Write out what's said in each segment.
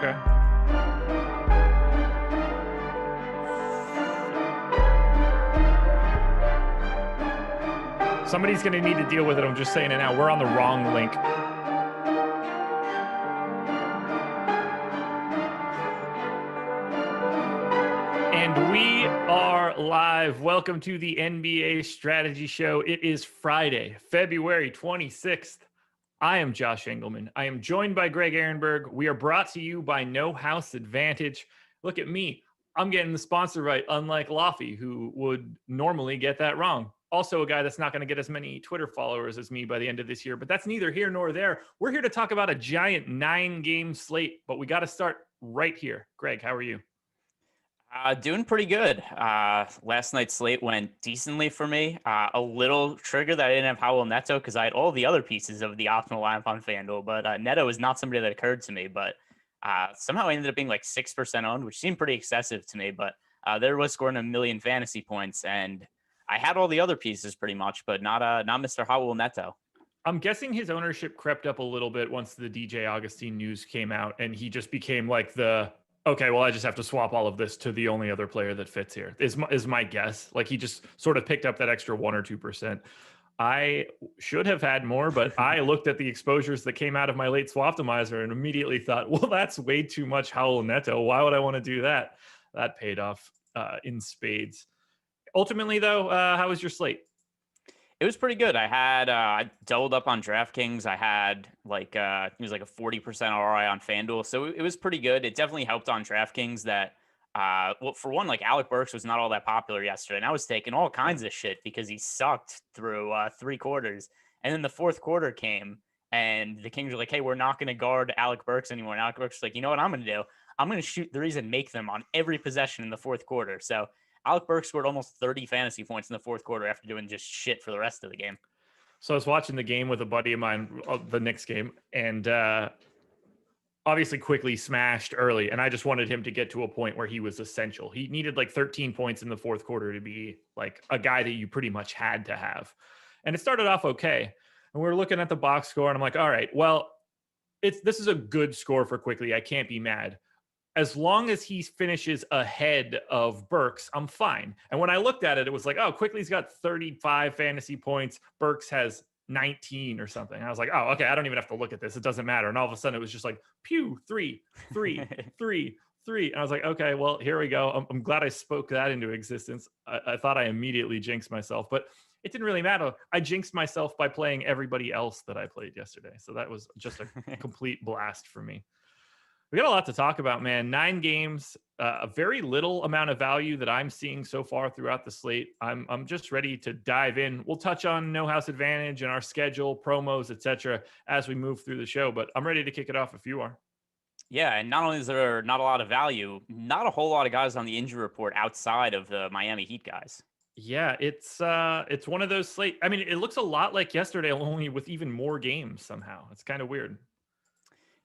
Okay. Somebody's going to need to deal with it. I'm just saying it now. We're on the wrong link. And we are live. Welcome to the NBA Strategy Show. It is Friday, February 26th. I am Josh Engleman. I am joined by Greg Ehrenberg. We are brought to you by No House Advantage. Look at me. I'm getting the sponsor right, unlike Laffy, who would normally get that wrong. Also a guy that's not going to get as many Twitter followers as me by the end of this year, but that's neither here nor there. We're here to talk about a giant 9-game slate, but we got to start right here. Greg, how are you? Doing pretty good. Last night's slate went decently for me. A little trigger that I didn't have Howell Neto because I had all the other pieces of the optimal lineup on FanDuel, but Neto is not somebody that occurred to me. But somehow I ended up being like 6% owned, which seemed pretty excessive to me. But there was scoring 1 million fantasy points, and I had all the other pieces pretty much, but not Mr. Howell Neto. I'm guessing his ownership crept up a little bit once the DJ Augustine news came out, and he just became like okay, well, I just have to swap all of this to the only other player that fits here, is my guess. Like, he just sort of picked up that extra 1 or 2%. I should have had more, but I looked at the exposures that came out of my late swaptomizer and immediately thought, well, that's way too much Howell Neto. Why would I want to do that? That paid off in spades. Ultimately, though, how was your slate? It was pretty good. I had I doubled up on DraftKings. I had it was like a 40% ROI on FanDuel, so it was pretty good. It definitely helped on DraftKings that well, for one, like Alec Burks was not all that popular yesterday, and I was taking all kinds of shit because he sucked through 3 quarters, and then the fourth quarter came, and the Kings were like, "Hey, we're not going to guard Alec Burks anymore." And Alec Burks was like, "You know what I'm going to do? I'm going to shoot threes and make them on every possession in the fourth quarter." So Alec Burks scored almost 30 fantasy points in the fourth quarter after doing just shit for the rest of the game. So I was watching the game with a buddy of mine, the Knicks game, and obviously quickly smashed early. And I just wanted him to get to a point where he was essential. He needed like 13 points in the fourth quarter to be like a guy that you pretty much had to have. And it started off okay. And we were looking at the box score, and I'm like, all right, well, this is a good score for Quickly. I can't be mad. As long as he finishes ahead of Burks, I'm fine. And when I looked at it, it was like, oh, Quickly's got 35 fantasy points. Burks has 19 or something. And I was like, oh, okay, I don't even have to look at this. It doesn't matter. And all of a sudden it was just like, pew, 3, 3, 3, 3. And I was like, okay, well, here we go. I'm glad I spoke that into existence. I thought I immediately jinxed myself, but it didn't really matter. I jinxed myself by playing everybody else that I played yesterday. So that was just a complete blast for me. We got a lot to talk about, man. 9 games, a very little amount of value that I'm seeing so far throughout the slate. I'm just ready to dive in. We'll touch on No House Advantage and our schedule, promos, etc. as we move through the show, but I'm ready to kick it off if you are. Yeah, and not only is there not a lot of value, not a whole lot of guys on the injury report outside of the Miami Heat guys. Yeah, it's one of those slate. I mean, it looks a lot like yesterday, only with even more games somehow. It's kind of weird.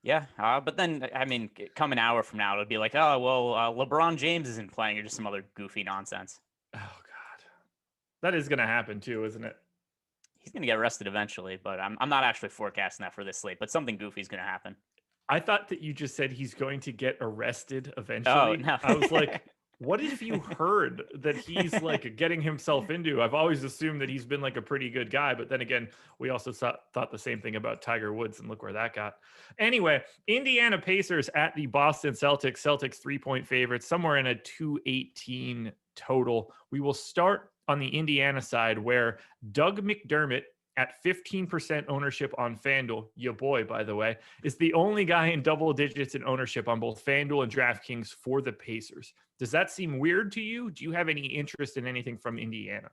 Yeah, but then, I mean, come an hour from now, it'll be like, oh, well, LeBron James isn't playing or just some other goofy nonsense. Oh, God. That is going to happen too, isn't it? He's going to get arrested eventually, but I'm not actually forecasting that for this slate, but something goofy is going to happen. I thought that you just said he's going to get arrested eventually. Oh, no. I was like, what have you heard that he's like getting himself into? I've always assumed that he's been like a pretty good guy, but then again, we also thought the same thing about Tiger Woods, and look where that got. Anyway, Indiana Pacers at the Boston Celtics. Celtics 3-point favorites, somewhere in a 218 total. We will start on the Indiana side, where Doug McDermott, at 15% ownership on FanDuel, your boy, by the way, is the only guy in double digits in ownership on both FanDuel and DraftKings for the Pacers. Does that seem weird to you? Do you have any interest in anything from Indiana?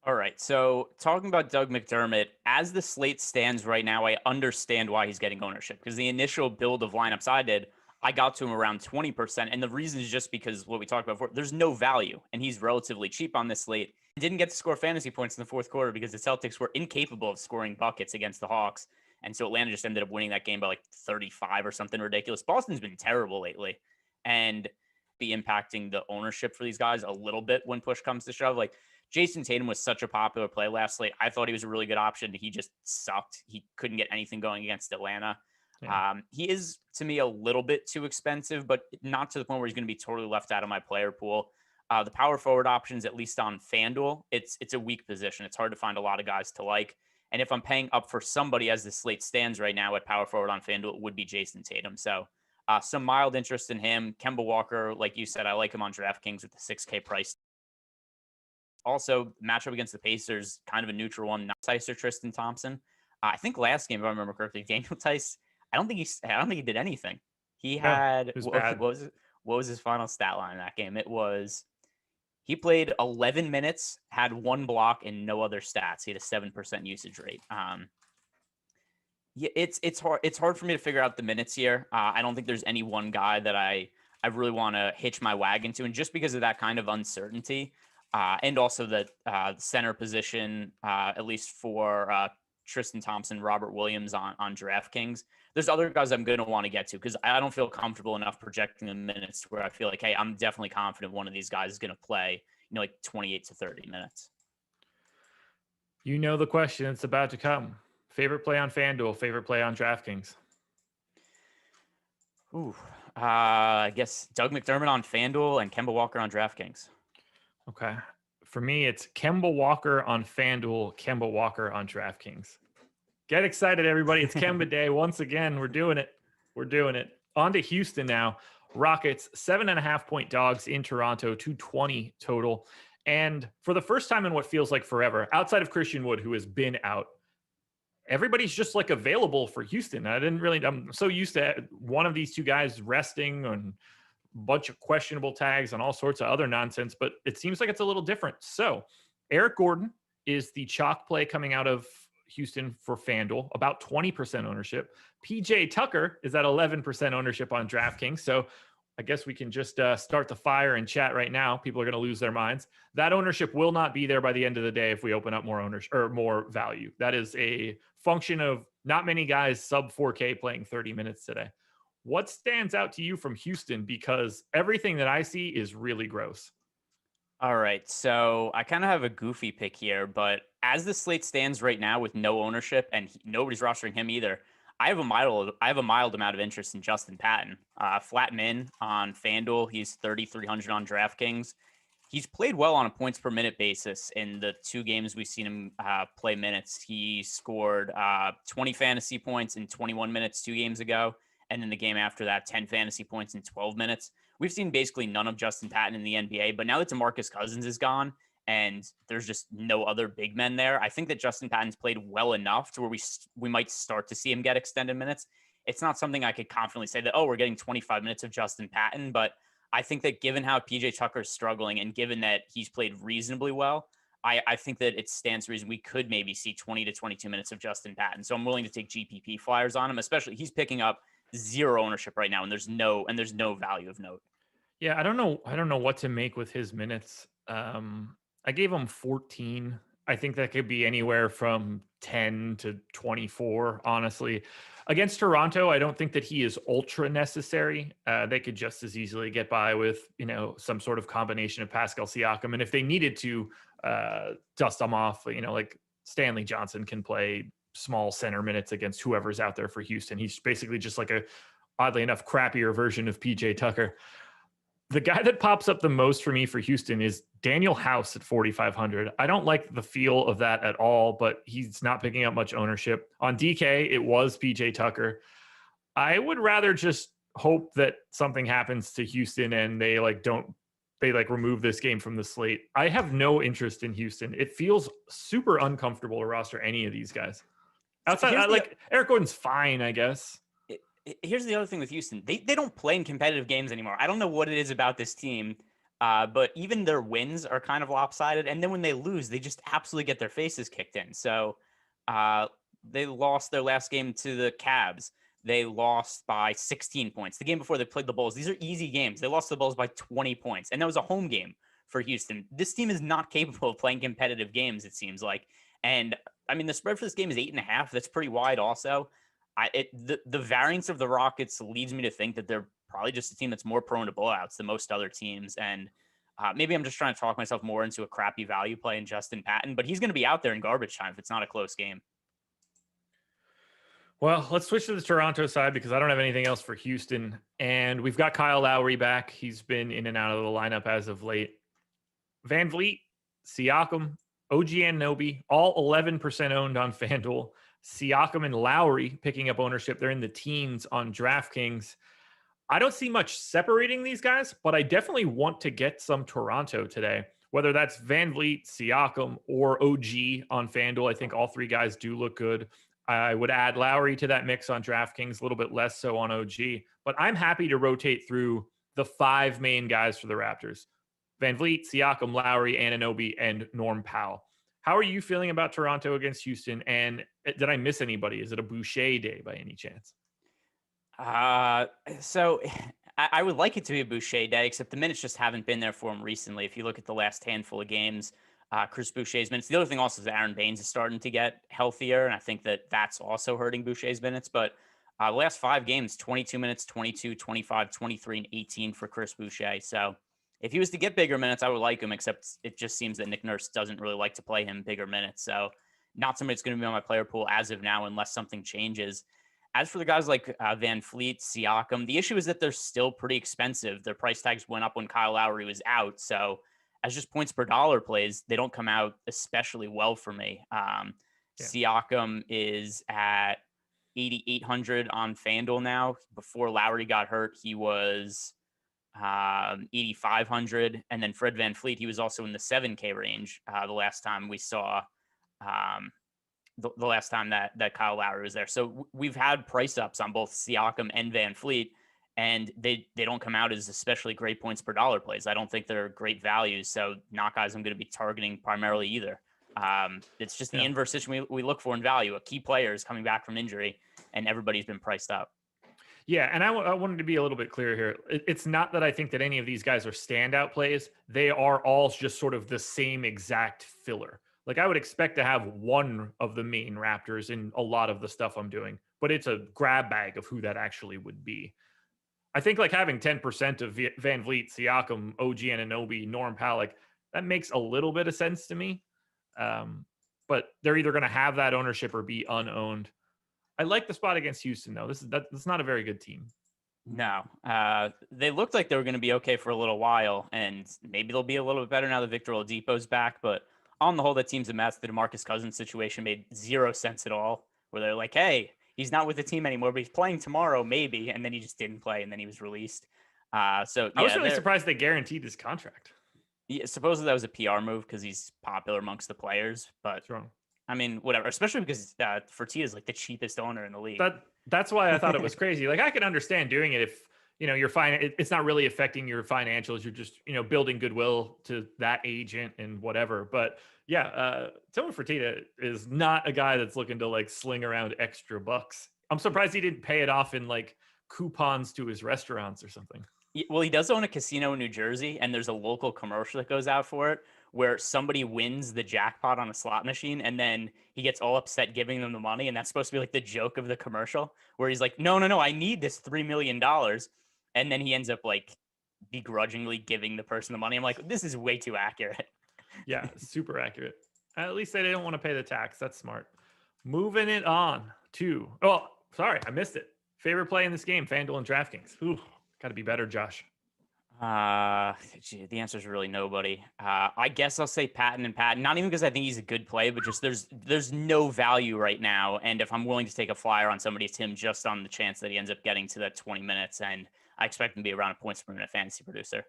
All right, so talking about Doug McDermott, as the slate stands right now, I understand why he's getting ownership, because the initial build of lineups I did, I got to him around 20%, and the reason is just because what we talked about before, there's no value, and he's relatively cheap on this slate. He didn't get to score fantasy points in the fourth quarter because the Celtics were incapable of scoring buckets against the Hawks, and so Atlanta just ended up winning that game by like 35 or something ridiculous. Boston's been terrible lately, and be impacting the ownership for these guys a little bit when push comes to shove. Like, Jason Tatum was such a popular play last slate. I thought he was a really good option. He just sucked. He couldn't get anything going against Atlanta. Yeah. He is, to me, a little bit too expensive, but not to the point where he's going to be totally left out of my player pool. The power forward options, at least on FanDuel, it's a weak position. It's hard to find a lot of guys to like. And if I'm paying up for somebody as the slate stands right now at power forward on FanDuel, it would be Jason Tatum. So some mild interest in him. Kemba Walker, like you said, I like him on DraftKings with the 6K price. Also, matchup against the Pacers, kind of a neutral one. Not Tice or Tristan Thompson. I think last game, if I remember correctly, Daniel Tice. I don't think he did anything. He No, had it was what bad. was it? What was his final stat line in that game? It was he played 11 minutes, had one block, and no other stats. He had a 7% usage rate. Yeah, it's hard. It's hard for me to figure out the minutes here. I don't think there's any one guy that I really want to hitch my wagon to, and just because of that kind of uncertainty, and also the center position, at least for Tristan Thompson, Robert Williams on DraftKings. There's other guys I'm going to want to get to because I don't feel comfortable enough projecting the minutes where I feel like, hey, I'm definitely confident one of these guys is going to play, like 28 to 30 minutes. You know the question that's about to come. Favorite play on FanDuel, favorite play on DraftKings. Ooh, I guess Doug McDermott on FanDuel and Kemba Walker on DraftKings. Okay. For me, it's Kemba Walker on FanDuel, Kemba Walker on DraftKings. Get excited, everybody. It's Kemba Day. Once again, we're doing it. We're doing it. On to Houston now. Rockets, 7.5-point dogs in Toronto, 220 total. And for the first time in what feels like forever, outside of Christian Wood, who has been out, everybody's just like available for Houston. I'm so used to one of these two guys resting and a bunch of questionable tags and all sorts of other nonsense, but it seems like it's a little different. So Eric Gordon is the chalk play coming out of Houston for FanDuel, about 20% ownership. PJ Tucker is at 11% ownership on DraftKings. So I guess we can just start the fire and chat right now. People are going to lose their minds. That ownership will not be there by the end of the day if we open up more ownership or more value. That is a function of not many guys sub 4K playing 30 minutes today. What stands out to you from Houston? Because everything that I see is really gross. All right, so I kind of have a goofy pick here, but as the slate stands right now with no ownership and nobody's rostering him either, I have a mild amount of interest in Justin Patton. Flat min on FanDuel, he's 3,300 on DraftKings. He's played well on a points per minute basis in the 2 games we've seen him play minutes. He scored 20 fantasy points in 21 minutes 2 games ago, and then the game after that, 10 fantasy points in 12 minutes. We've seen basically none of Justin Patton in the NBA, but now that DeMarcus Cousins is gone and there's just no other big men there, I think that Justin Patton's played well enough to where we might start to see him get extended minutes. It's not something I could confidently say that, oh, we're getting 25 minutes of Justin Patton, but I think that given how PJ Tucker is struggling and given that he's played reasonably well, I think that it stands to reason we could maybe see 20 to 22 minutes of Justin Patton. So I'm willing to take GPP flyers on him, especially he's picking up 0 ownership right now, and there's no value of note. Yeah, I don't know what to make with his minutes. I gave him 14. I think that could be anywhere from 10 to 24, honestly. Against Toronto, I don't think that he is ultra necessary. They could just as easily get by with, some sort of combination of Pascal Siakam. And if they needed to dust him off, like Stanley Johnson can play small center minutes against whoever's out there for Houston. He's basically just like a, oddly enough, crappier version of PJ Tucker. The guy that pops up the most for me for Houston is Daniel House at 4,500. I don't like the feel of that at all, but he's not picking up much ownership. On DK, it was PJ Tucker. I would rather just hope that something happens to Houston and they remove this game from the slate. I have no interest in Houston. It feels super uncomfortable to roster any of these guys. Outside, Eric Gordon's fine, I guess. Here's the other thing with Houston. They don't play in competitive games anymore. I don't know what it is about this team, but even their wins are kind of lopsided. And then when they lose, they just absolutely get their faces kicked in. So they lost their last game to the Cavs. They lost by 16 points. The game before they played the Bulls. These are easy games. They lost the Bulls by 20 points. And that was a home game for Houston. This team is not capable of playing competitive games, it seems like. And I mean, the spread for this game is 8.5. That's pretty wide also. The variance of the Rockets leads me to think that they're probably just a team that's more prone to blowouts than most other teams. And maybe I'm just trying to talk myself more into a crappy value play in Justin Patton, but he's going to be out there in garbage time if it's not a close game. Well, let's switch to the Toronto side because I don't have anything else for Houston. And we've got Kyle Lowry back. He's been in and out of the lineup as of late. Van Vliet, Siakam, OG Anunoby, all 11% owned on FanDuel. Siakam and Lowry picking up ownership. They're in the teens on DraftKings. I don't see much separating these guys, but I definitely want to get some Toronto today, whether that's Van Vliet, Siakam, or OG on FanDuel. I think all three guys do look good. I would add Lowry to that mix on DraftKings, a little bit less so on OG, but I'm happy to rotate through the five main guys for the Raptors: Van Vliet, Siakam, Lowry, Anunoby, and Norm Powell. How are you feeling about Toronto against Houston? And did I miss anybody? Is it a Boucher day by any chance? So I would like it to be a Boucher day, except the minutes just haven't been there for him recently. If you look at the last handful of games, Chris Boucher's minutes. The other thing also is that Aaron Baines is starting to get healthier, and I think that that's also hurting Boucher's minutes. But the last 5 games, 22 minutes, 22, 25, 23, and 18 for Chris Boucher. So if he was to get bigger minutes, I would like him, except it just seems that Nick Nurse doesn't really like to play him bigger minutes. So not somebody that's going to be on my player pool as of now unless something changes. As for the guys like Van Vliet, Siakam, the issue is that they're still pretty expensive. Their price tags went up when Kyle Lowry was out. So as just points per dollar plays, they don't come out especially well for me. Siakam is at 8,800 on FanDuel now. Before Lowry got hurt, he was 8,500. And then Fred Van Vliet, he was also in the 7K range the last time we saw the last time that Kyle Lowry was there. So we've had price ups on both Siakam and Van Vliet, and they don't come out as especially great points per dollar plays. I don't think they're great values. So not guys I'm going to be targeting primarily either. It's just the inverse situation we look for in value. A key player is coming back from injury, and everybody's been priced up. Yeah, and I wanted to be a little bit clear here. It's not that I think that any of these guys are standout plays. They are all just sort of the same exact filler. Like, I would expect to have one of the main Raptors in a lot of the stuff I'm doing, but it's a grab bag of who that actually would be. I think like having 10% of Van Vliet, Siakam, OG Anunoby, Norm Powell, that makes a little bit of sense to me. But they're either going to have that ownership or be unowned. I like the spot against Houston, though. That's not a very good team. No, they looked like they were going to be okay for a little while, and maybe they'll be a little bit better now that Victor Oladipo's back, but on the whole, that team's a mess. The DeMarcus Cousins situation made zero sense at all, where they're like, hey, he's not with the team anymore, but he's playing tomorrow, maybe. And then he just didn't play, and then he was released. I was really surprised they guaranteed his contract. Yeah, supposedly that was a PR move because he's popular amongst the players. But I mean, whatever, especially because Fertitta is like the cheapest owner in the league. That's why I thought it was crazy. Like, I can understand doing it if, you're fine. It's not really affecting your financials. You're just, building goodwill to that agent and whatever. But yeah, Tillman Fertitta is not a guy that's looking to like sling around extra bucks. I'm surprised he didn't pay it off in like coupons to his restaurants or something. Well, he does own a casino in New Jersey, and there's a local commercial that goes out for it where somebody wins the jackpot on a slot machine, and then he gets all upset giving them the money, and that's supposed to be like the joke of the commercial, where he's like, no, I need this $3 million, and then he ends up like begrudgingly giving the person the money. I'm like, this is way too accurate. Yeah, super accurate. At least they didn't want to pay the tax. That's smart. Moving it on to, I missed it. Favorite play in this game, FanDuel and DraftKings. Ooh. Got to be better, Josh. The answer is really nobody. I guess I'll say Patton and Patton. Not even because I think he's a good play, but just there's no value right now. And if I'm willing to take a flyer on somebody, it's him, just on the chance that he ends up getting to that 20 minutes. And I expect him to be around a points per minute fantasy producer.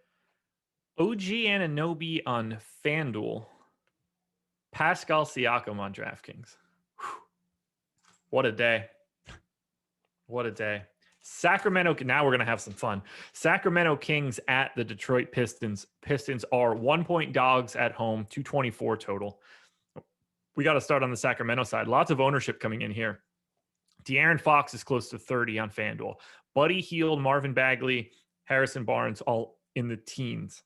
OG Anunoby on FanDuel. Pascal Siakam on DraftKings. Whew. What a day. What a day. Sacramento, now we're going to have some fun. Sacramento Kings at the Detroit Pistons. Pistons are 1-point dogs at home, 224 total. We got to start on the Sacramento side. Lots of ownership coming in here. De'Aaron Fox is close to 30 on FanDuel. Buddy Hield, Marvin Bagley, Harrison Barnes, all in the teens.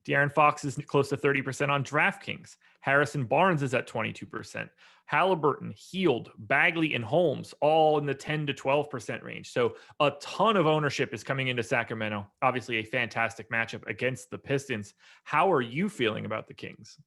De'Aaron Fox is close to 30% on DraftKings. Harrison Barnes is at 22%. Halliburton, Hield, Bagley, and Holmes all in the 10 to 12% range. So a ton of ownership is coming into Sacramento. Obviously a fantastic matchup against the Pistons. How are you feeling about the Kings?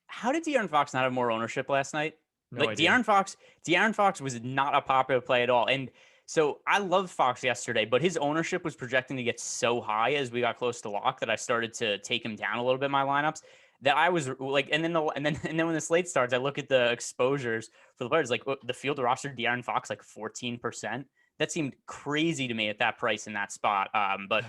How did De'Aaron Fox not have more ownership last night? No Like idea. De'Aaron Fox was not a popular play at all. And so I loved Fox yesterday, but his ownership was projecting to get so high as we got close to lock that I started to take him down a little bit in my lineups. That I was like, and then when the slate starts, I look at the exposures for the players, like the field roster, De'Aaron Fox, like 14%. That seemed crazy to me at that price in that spot. But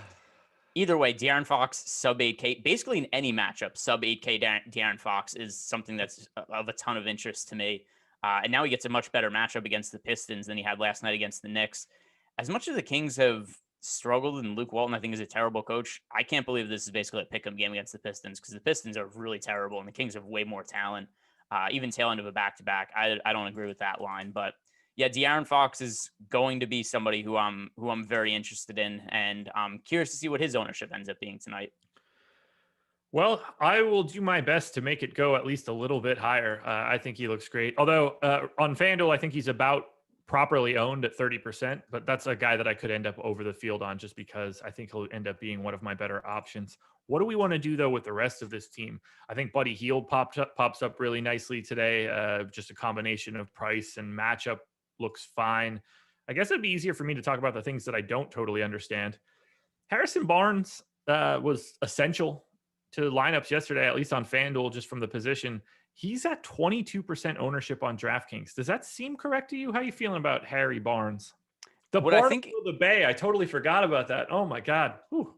either way, De'Aaron Fox sub 8K, basically in any matchup, sub 8K De'Aaron Fox is something that's of a ton of interest to me. And now he gets a much better matchup against the Pistons than he had last night against the Knicks. As much as the Kings have struggled and Luke Walton, I think, is a terrible coach, I can't believe this is basically a pick-em game against the Pistons because the Pistons are really terrible and the Kings have way more talent. Even tail end of a back-to-back. I don't agree with that line. But yeah, De'Aaron Fox is going to be somebody who I'm very interested in, and I'm curious to see what his ownership ends up being tonight. Well, I will do my best to make it go at least a little bit higher. I think he looks great. Although on FanDuel, I think he's about properly owned at 30%, but that's a guy that I could end up over the field on just because I think he'll end up being one of my better options. What do we want to do, though, with the rest of this team? I think Buddy Hield pops up really nicely today. Just a combination of price and matchup looks fine. I guess it'd be easier for me to talk about the things that I don't totally understand. Harrison Barnes was essential to lineups yesterday, at least on FanDuel, just from the position. He's at 22% ownership on DraftKings. Does that seem correct to you? How are you feeling about Harry Barnes? The Bay. I totally forgot about that. Oh my God. Whew.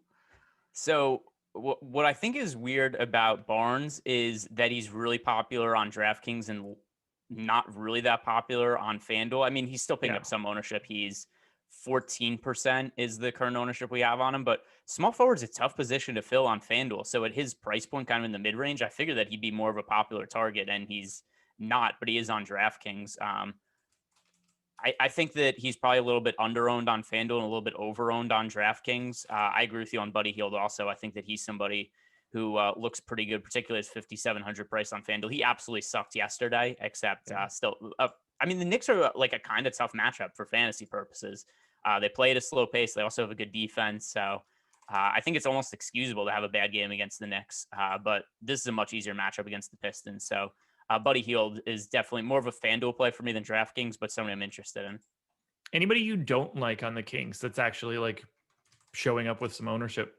So what I think is weird about Barnes is that he's really popular on DraftKings and not really that popular on FanDuel. I mean, he's still picking up some ownership. He's 14% is the current ownership we have on him, but small forward's a tough position to fill on FanDuel. So at his price point, kind of in the mid-range, I figured that he'd be more of a popular target, and he's not, but he is on DraftKings. I think that he's probably a little bit under-owned on FanDuel and a little bit over-owned on DraftKings. I agree with you on Buddy Hield also. I think that he's somebody who looks pretty good, particularly his 5,700 price on FanDuel. He absolutely sucked yesterday, except still I mean, the Knicks are like a kind of tough matchup for fantasy purposes. They play at a slow pace. They also have a good defense. So I think it's almost excusable to have a bad game against the Knicks. But this is a much easier matchup against the Pistons. So Buddy Hield is definitely more of a FanDuel play for me than DraftKings, but somebody I'm interested in. Anybody you don't like on the Kings that's actually like showing up with some ownership?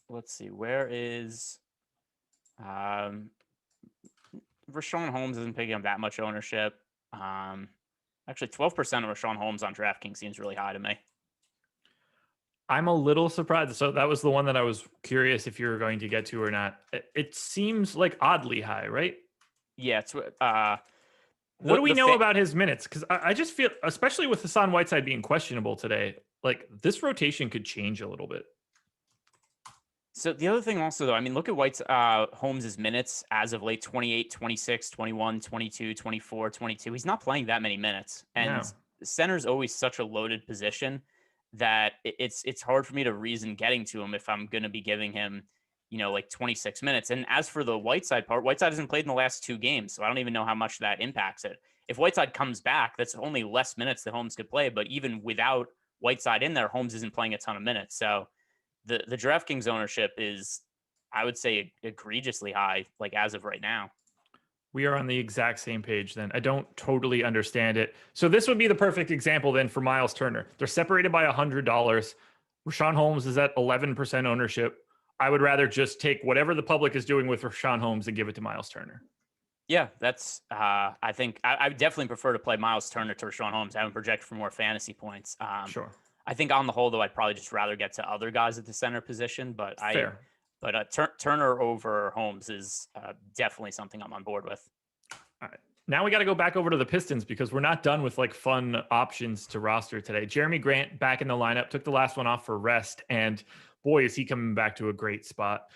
Let's see. Where is Rashawn Holmes isn't picking up that much ownership. Actually, 12% of Rashawn Holmes on DraftKings seems really high to me. I'm a little surprised. So that was the one that I was curious if you were going to get to or not. It seems like oddly high, right? Yeah. It's what do we know about his minutes? Because I just feel, especially with Hassan Whiteside being questionable today, like this rotation could change a little bit. So the other thing also, though, I mean, look at Holmes' minutes as of late: 28, 26, 21, 22, 24, 22. He's not playing that many minutes. And center's always such a loaded position that it's hard for me to reason getting to him if I'm going to be giving him, like 26 minutes. And as for the Whiteside part, Whiteside hasn't played in the last 2 games, so I don't even know how much that impacts it. If Whiteside comes back, that's only less minutes that Holmes could play. But even without Whiteside in there, Holmes isn't playing a ton of minutes. So the DraftKings ownership is, I would say, egregiously high, like as of right now. We are on the exact same page then. I don't totally understand it. So this would be the perfect example then for Miles Turner. They're separated by $100. Rashawn Holmes is at 11% ownership. I would rather just take whatever the public is doing with Rashawn Holmes and give it to Miles Turner. Yeah, that's, I think I would definitely prefer to play Miles Turner to Rashawn Holmes. I haven't projected for more fantasy points. Sure. I think on the whole, though, I'd probably just rather get to other guys at the center position. But Fair. Turner over Holmes is definitely something I'm on board with. All right. Now we got to go back over to the Pistons because we're not done with like fun options to roster today. Jeremy Grant back in the lineup, took the last one off for rest, and boy, is he coming back to a great spot.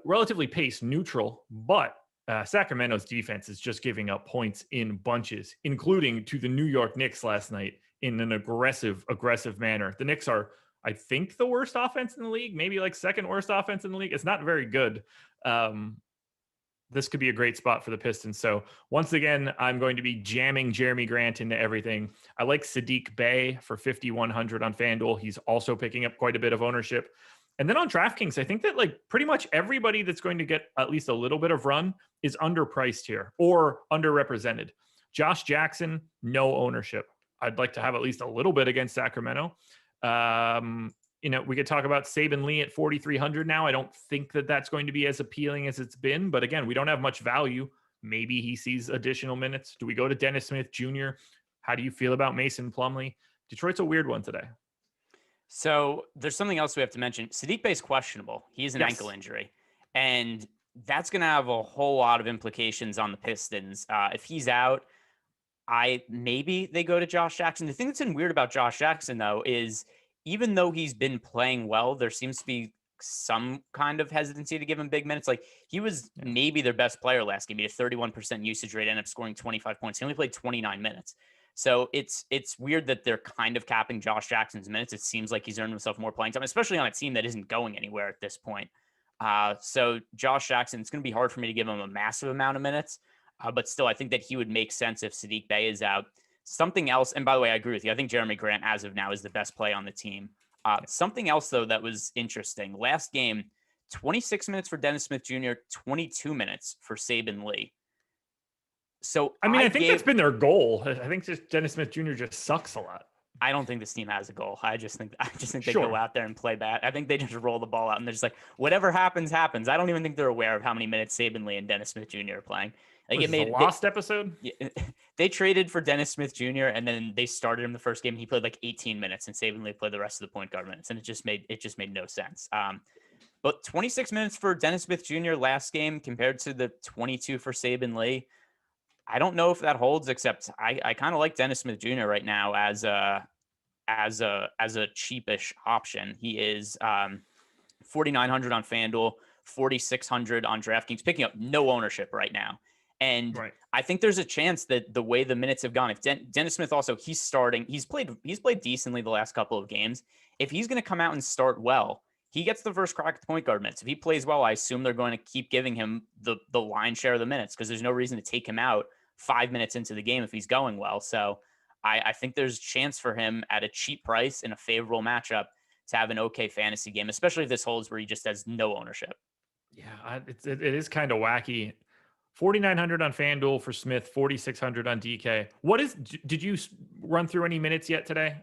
Relatively pace neutral, but Sacramento's defense is just giving up points in bunches, including to the New York Knicks last night in an aggressive manner. The Knicks are, I think, the worst offense in the league, maybe like second worst offense in the league. It's not very good. This could be a great spot for the Pistons. So once again, I'm going to be jamming Jeremy Grant into everything. I like Sadiq Bey for 5,100 on FanDuel. He's also picking up quite a bit of ownership. And then on DraftKings, I think that like pretty much everybody that's going to get at least a little bit of run is underpriced here or underrepresented. Josh Jackson, no ownership. I'd like to have at least a little bit against Sacramento. We could talk about Saban Lee at 4,300 now. I don't think that that's going to be as appealing as it's been, but again, we don't have much value. Maybe he sees additional minutes. Do we go to Dennis Smith Jr.? How do you feel about Mason Plumlee? Detroit's a weird one today. So there's something else we have to mention. Sadiq Bey's questionable. He has an ankle injury, and that's going to have a whole lot of implications on the Pistons. If he's out, maybe they go to Josh Jackson. The thing that's been weird about Josh Jackson, though, is even though he's been playing well, there seems to be some kind of hesitancy to give him big minutes. Like he was maybe their best player last game. He had a 31% usage rate, ended up scoring 25 points. He only played 29 minutes. So it's weird that they're kind of capping Josh Jackson's minutes. It seems like he's earned himself more playing time, especially on a team that isn't going anywhere at this point. So Josh Jackson, it's going to be hard for me to give him a massive amount of minutes, but still, I think that he would make sense if Sadiq Bey is out. Something else, and by the way, I agree with you. I think Jeremy Grant, as of now, is the best play on the team. Something else, though, that was interesting. Last game, 26 minutes for Dennis Smith Jr., 22 minutes for Saban Lee. So I think that's been their goal. I think just Dennis Smith Jr. just sucks a lot. I don't think this team has a goal. I just think they go out there and play bad. I think they just roll the ball out and they're just like, whatever happens, happens. I don't even think they're aware of how many minutes Saban Lee and Dennis Smith Jr. are playing. Like it made the lost episode. They traded for Dennis Smith Jr. and then they started him the first game. He played like 18 minutes and Saban Lee played the rest of the point guard minutes, and it just made no sense. But 26 minutes for Dennis Smith Jr. last game compared to the 22 for Saban Lee. I don't know if that holds, except I kind of like Dennis Smith Jr. right now as a cheapish option. He is 4,900 on FanDuel, 4,600 on DraftKings, picking up no ownership right now. And I think there's a chance that the way the minutes have gone, if Dennis Smith also, he's played decently the last couple of games. If he's going to come out and start well, he gets the first crack at the point guard minutes. If he plays well, I assume they're going to keep giving him the lion's share of the minutes because there's no reason to take him out 5 minutes into the game if he's going well. So I think there's a chance for him at a cheap price in a favorable matchup to have an okay fantasy game, especially if this holds where he just has no ownership. Yeah, it is kind of wacky. 4,900 on FanDuel for Smith, 4,600 on DK. Did you run through any minutes yet today?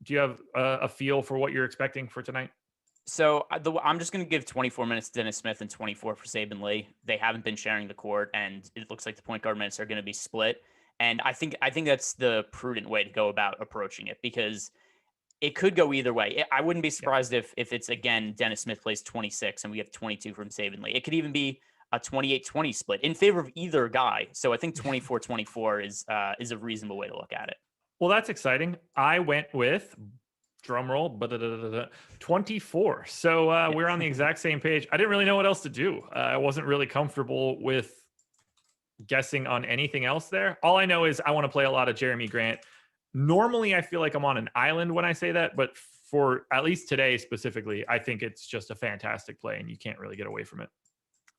Do you have a feel for what you're expecting for tonight? So I'm just going to give 24 minutes to Dennis Smith and 24 for Saban Lee. They haven't been sharing the court, and it looks like the point guard minutes are going to be split. And I think that's the prudent way to go about approaching it because it could go either way. I wouldn't be surprised if it's, again, Dennis Smith plays 26 and we get 22 from Saban Lee. It could even be a 28-20 split in favor of either guy. So I think 24-24 is a reasonable way to look at it. Well, that's exciting. I went with, drum roll, 24. So we're on the exact same page. I didn't really know what else to do. I wasn't really comfortable with guessing on anything else there. All I know is I want to play a lot of Jeremy Grant. Normally, I feel like I'm on an island when I say that, but for at least today specifically, I think it's just a fantastic play and you can't really get away from it.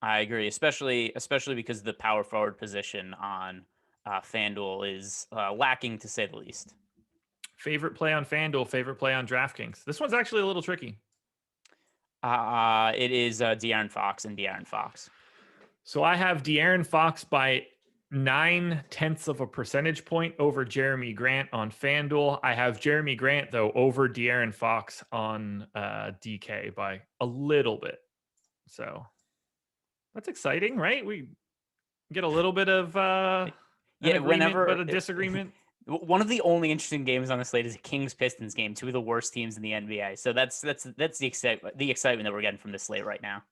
I agree, especially because the power forward position on FanDuel is lacking, to say the least. Favorite play on FanDuel, favorite play on DraftKings. This one's actually a little tricky. It is De'Aaron Fox and De'Aaron Fox. So I have De'Aaron Fox by 0.9 of a percentage point over Jeremy Grant on FanDuel. I have Jeremy Grant, though, over De'Aaron Fox on DK by a little bit. So that's exciting, right? We get a little bit of a disagreement. One of the only interesting games on the slate is a Kings-Pistons game, two of the worst teams in the NBA. So that's the excitement that we're getting from this slate right now.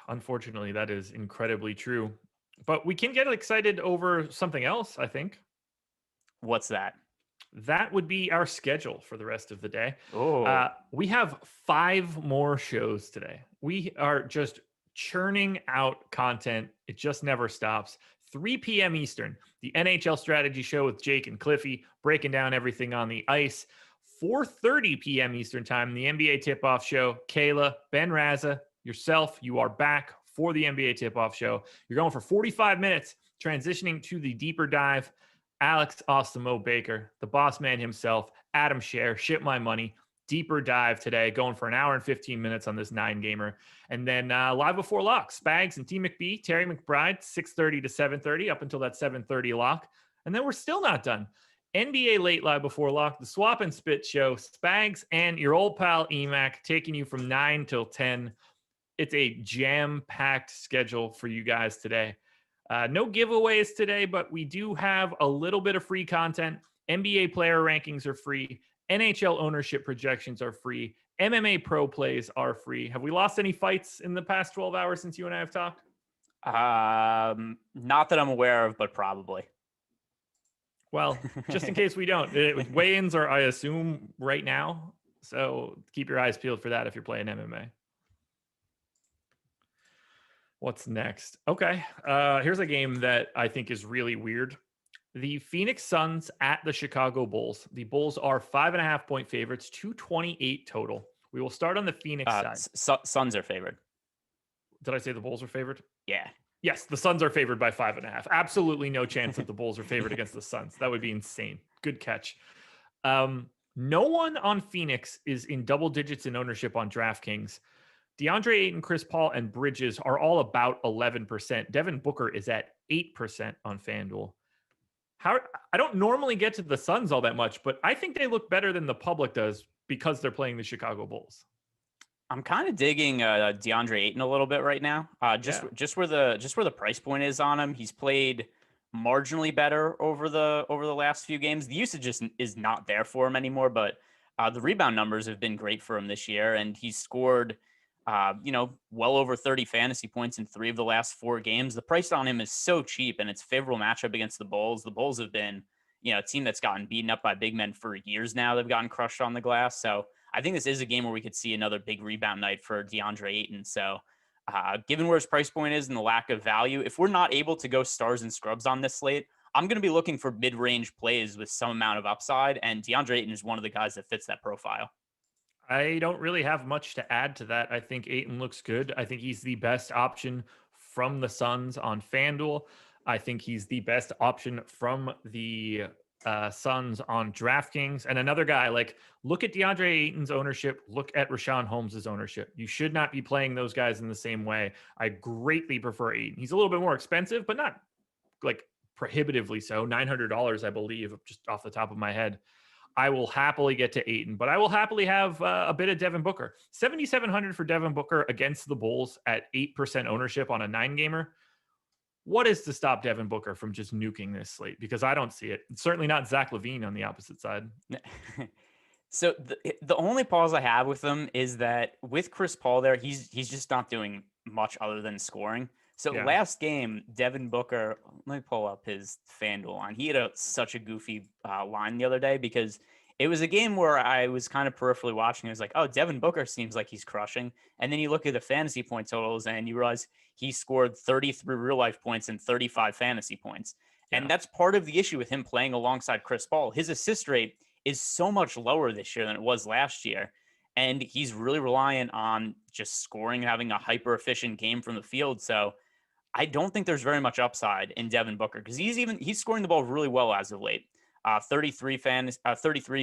Unfortunately, that is incredibly true. But we can get excited over something else, I think. What's that? That would be our schedule for the rest of the day. Oh, we have 5 more shows today. We are just churning out content. It just never stops. 3 p.m. Eastern, the NHL Strategy Show with Jake and Cliffy, breaking down everything on the ice. 4:30 p.m. Eastern Time, the NBA Tip-Off Show. Kayla, Ben Raza, yourself, you are back for the NBA Tip-Off Show. You're going for 45 minutes, transitioning to the deeper dive. Alex Awesemo Baker, the boss man himself, Adam Scher, Ship My Money, deeper dive today, going for an hour and 15 minutes on this 9-gamer. And then live before lock, Spags and T. McBee, Terry McBride, 6:30 to 7:30 up until that 7:30 lock. And then we're still not done. NBA late live before lock, the Swap and Spit show, Spags and your old pal Emac taking you from 9 till 10. It's a jam-packed schedule for you guys today. No giveaways today, but we do have a little bit of free content. NBA player rankings are free. NHL ownership projections are free. MMA pro plays are free. Have we lost any fights in the past 12 hours since you and I have talked? Not that I'm aware of, but probably. Well, just in case we don't. Weigh-ins are, I assume, right now. So keep your eyes peeled for that if you're playing MMA. What's next? Okay. Here's a game that I think is really weird. The Phoenix Suns at the Chicago Bulls. The Bulls are 5.5-point favorites, 228 total. We will start on the Phoenix side. Suns are favored. Did I say the Bulls are favored? Yeah. Yes, the Suns are favored by 5.5. Absolutely no chance that the Bulls are favored against the Suns. That would be insane. Good catch. No one on Phoenix is in double digits in ownership on DraftKings. DeAndre Ayton, Chris Paul, and Bridges are all about 11%. Devin Booker is at 8% on FanDuel. I don't normally get to the Suns all that much, but I think they look better than the public does because they're playing the Chicago Bulls. I'm kind of digging DeAndre Ayton a little bit right now. Just where the price point is on him. He's played marginally better over the last few games. The usage just is not there for him anymore, but the rebound numbers have been great for him this year, and he's scored well over 30 fantasy points in 3 of the last 4 games. The price on him is so cheap, and it's favorable matchup against the Bulls. The Bulls have been, a team that's gotten beaten up by big men for years now. They've gotten crushed on the glass. So I think this is a game where we could see another big rebound night for DeAndre Ayton. So given where his price point is and the lack of value, if we're not able to go stars and scrubs on this slate, I'm going to be looking for mid-range plays with some amount of upside, and DeAndre Ayton is one of the guys that fits that profile. I don't really have much to add to that. I think Ayton looks good. I think he's the best option from the Suns on FanDuel. I think he's the best option from the Suns on DraftKings. And another guy, look at DeAndre Ayton's ownership. Look at Rashawn Holmes' ownership. You should not be playing those guys in the same way. I greatly prefer Ayton. He's a little bit more expensive, but not prohibitively so. $900, I believe, just off the top of my head. I will happily get to Ayton, but I will happily have a bit of Devin Booker. 7,700 for Devin Booker against the Bulls at 8% ownership on a 9-gamer. What is to stop Devin Booker from just nuking this slate? Because I don't see it. It's certainly not Zach LaVine on the opposite side. So the only pause I have with them is that with Chris Paul there, he's just not doing much other than scoring. So last game, Devin Booker, let me pull up his FanDuel line. He had such a goofy line the other day because it was a game where I was kind of peripherally watching. I was like, oh, Devin Booker seems like he's crushing. And then you look at the fantasy point totals and you realize he scored 33 real life points and 35 fantasy points. Yeah. And that's part of the issue with him playing alongside Chris Paul. His assist rate is so much lower this year than it was last year. And he's really reliant on just scoring and having a hyper efficient game from the field. So I don't think there's very much upside in Devin Booker because he's scoring the ball really well as of late. 33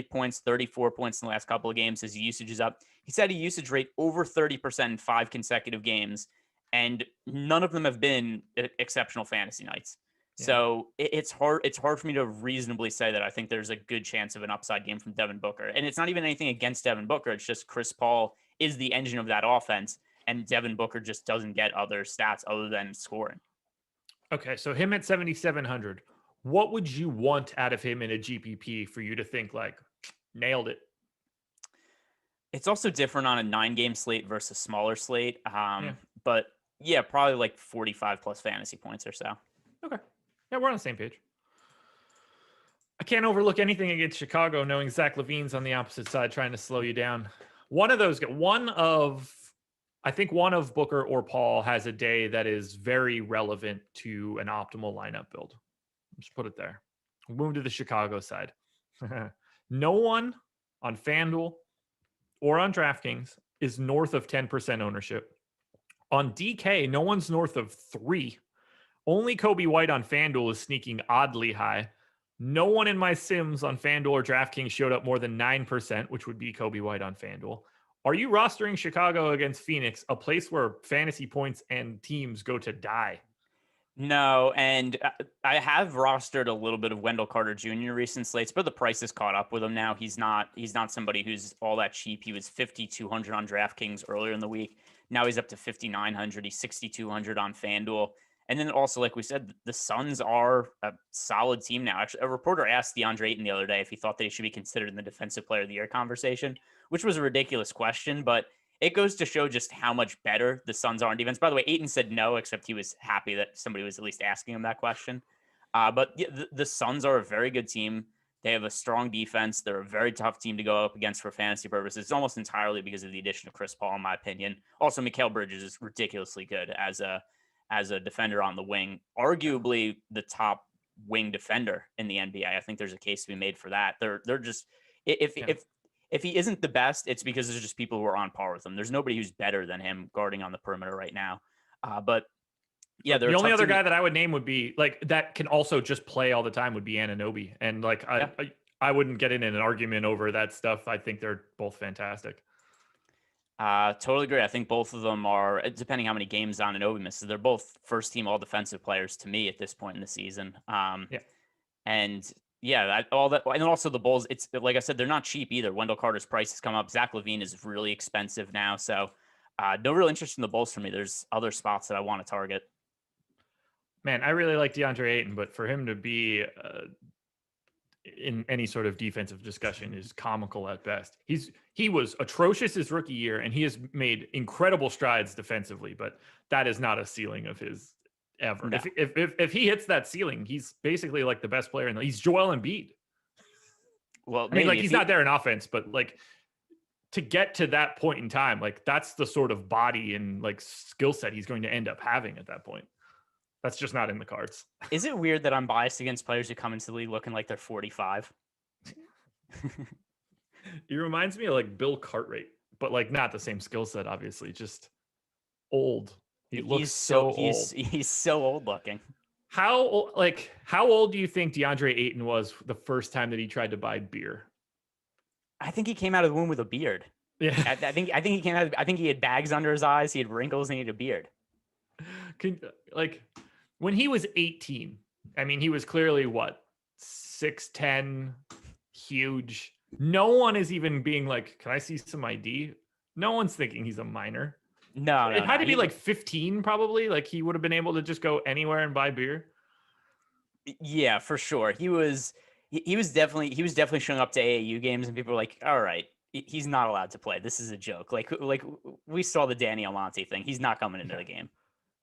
points, 34 points in the last couple of games. His usage is up. He's had a usage rate over 30% in 5 consecutive games, and none of them have been exceptional fantasy nights. Yeah. So it's hard for me to reasonably say that I think there's a good chance of an upside game from Devin Booker. And it's not even anything against Devin Booker. It's just Chris Paul is the engine of that offense, and Devin Booker just doesn't get other stats other than scoring. Okay, so him at 7,700. What would you want out of him in a GPP for you to think nailed it? It's also different on a 9-game slate versus smaller slate. But yeah, probably 45 plus fantasy points or so. Okay. Yeah, we're on the same page. I can't overlook anything against Chicago knowing Zach LaVine's on the opposite side trying to slow you down. I think one of Booker or Paul has a day that is very relevant to an optimal lineup build. Just put it there. We'll move to the Chicago side. No one on FanDuel or on DraftKings is north of 10% ownership. On DK, no one's north of 3. Only Kobe White on FanDuel is sneaking oddly high. No one in my sims on FanDuel or DraftKings showed up more than 9%, which would be Kobe White on FanDuel. Are you rostering Chicago against Phoenix, a place where fantasy points and teams go to die? No, and I have rostered a little bit of Wendell Carter Jr. recent slates, but the price has caught up with him now. He's not somebody who's all that cheap. He was 5,200 on DraftKings earlier in the week. Now he's up to 5,900. He's 6,200 on FanDuel. And then also, like we said, the Suns are a solid team now. Actually, a reporter asked DeAndre Ayton the other day if he thought that he should be considered in the Defensive Player of the Year conversation, which was a ridiculous question, but it goes to show just how much better the Suns are on defense. By the way, Ayton said no, except he was happy that somebody was at least asking him that question. But the Suns are a very good team. They have a strong defense. They're a very tough team to go up against for fantasy purposes. It's almost entirely because of the addition of Chris Paul, in my opinion. Also, Mikal Bridges is ridiculously good as a defender on the wing, arguably the top wing defender in the NBA. I think there's a case to be made for that. They're just if he isn't the best, it's because there's just people who are on par with him. There's nobody who's better than him guarding on the perimeter right now. But yeah, the only other guy that I would name would be like that can also just play all the time would be Anunoby. And like I wouldn't get in an argument over that stuff. I think they're both fantastic. Totally agree. I think both of them are, depending how many games Anunoby misses, they're both first team all defensive players to me at this point in the season. And yeah, all that, and also the Bulls. It's like I said, they're not cheap either. Wendell Carter's price has come up. Zach LaVine is really expensive now, so no real interest in the Bulls for me. There's other spots that I want to target. Man, I really like DeAndre Ayton, but for him to be in any sort of defensive discussion is comical at best. He was atrocious his rookie year, and he has made incredible strides defensively, but that is not a ceiling of his ever. No. If he hits that ceiling, he's basically like the best player in the. He's Joel Embiid. Well, I mean, like he's not there in offense, but like to get to that point in time, like that's the sort of body and like skill set he's going to end up having at that point. That's just not in the cards. Is it weird that I'm biased against players who come into the league looking like they're 45? He reminds me of like Bill Cartwright, but like not the same skill set, obviously, just old. He looks so old. He's so old looking. How old do you think DeAndre Ayton was the first time that he tried to buy beer? I think he came out of the womb with a beard. Yeah. I think he came out. I think he had bags under his eyes. He had wrinkles and he had a beard. When he was 18, I mean, he was clearly what, 6'10", huge. No one is even being like, can I see some ID? No one's thinking he's a minor. No, it had to be like 15, probably. Like he would have been able to just go anywhere and buy beer. Yeah, for sure. He was definitely showing up to AAU games, and people were like, "All right, he's not allowed to play. This is a joke." Like we saw the Danny Almonte thing. He's not coming into the game.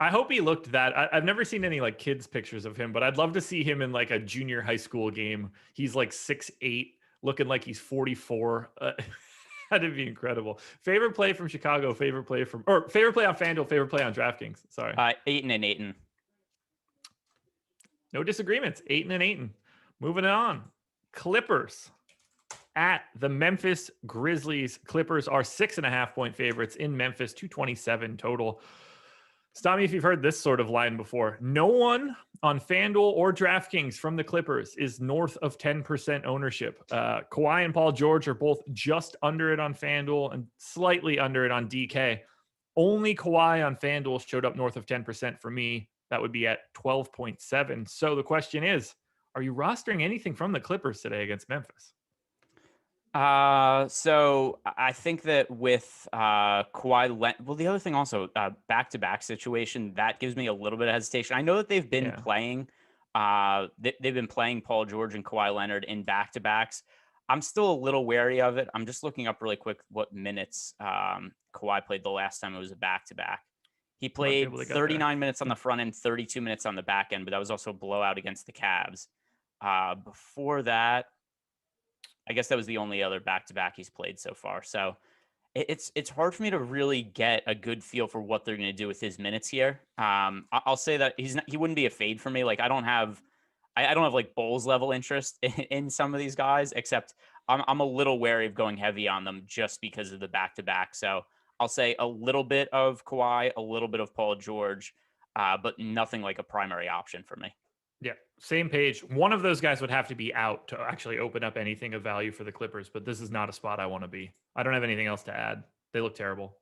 I hope he looked that. I've never seen any like kids pictures of him, but I'd love to see him in like a junior high school game. He's like 6'8", looking like he's 44. That'd be incredible. Favorite play from Chicago, favorite play on FanDuel, favorite play on DraftKings. Sorry. Ayton and Ayton. No disagreements. Ayton. Moving on. Clippers at the Memphis Grizzlies. Clippers are 6.5 point favorites in Memphis, 227 total. Stop me if you've heard this sort of line before. No one on FanDuel or DraftKings from the Clippers is north of 10% ownership. Kawhi and Paul George are both just under it on FanDuel and slightly under it on DK. Only Kawhi on FanDuel showed up north of 10% for me. That would be at 12.7. So the question is, are you rostering anything from the Clippers today against Memphis? So I think that with Kawhi, well, the other thing also, back-to-back situation, that gives me a little bit of hesitation. I know that they've been playing, they've been playing Paul George and Kawhi Leonard in back-to-backs. I'm still a little wary of it. I'm just looking up really quick what minutes Kawhi played the last time it was a back-to-back. He played 39 minutes on the front end, 32 minutes on the back end, but that was also a blowout against the Cavs. Before that, I guess that was the only other back-to-back he's played so far. So it's hard for me to really get a good feel for what they're going to do with his minutes here. I'll say that he wouldn't be a fade for me. Like I don't have like Bulls level interest in some of these guys, except I'm a little wary of going heavy on them just because of the back-to-back. So I'll say a little bit of Kawhi, a little bit of Paul George, but nothing like a primary option for me. Yeah, Same page. One of those guys would have to be out to actually open up anything of value for the Clippers, but this is not a spot I want to be. I don't have anything else to add. They look terrible.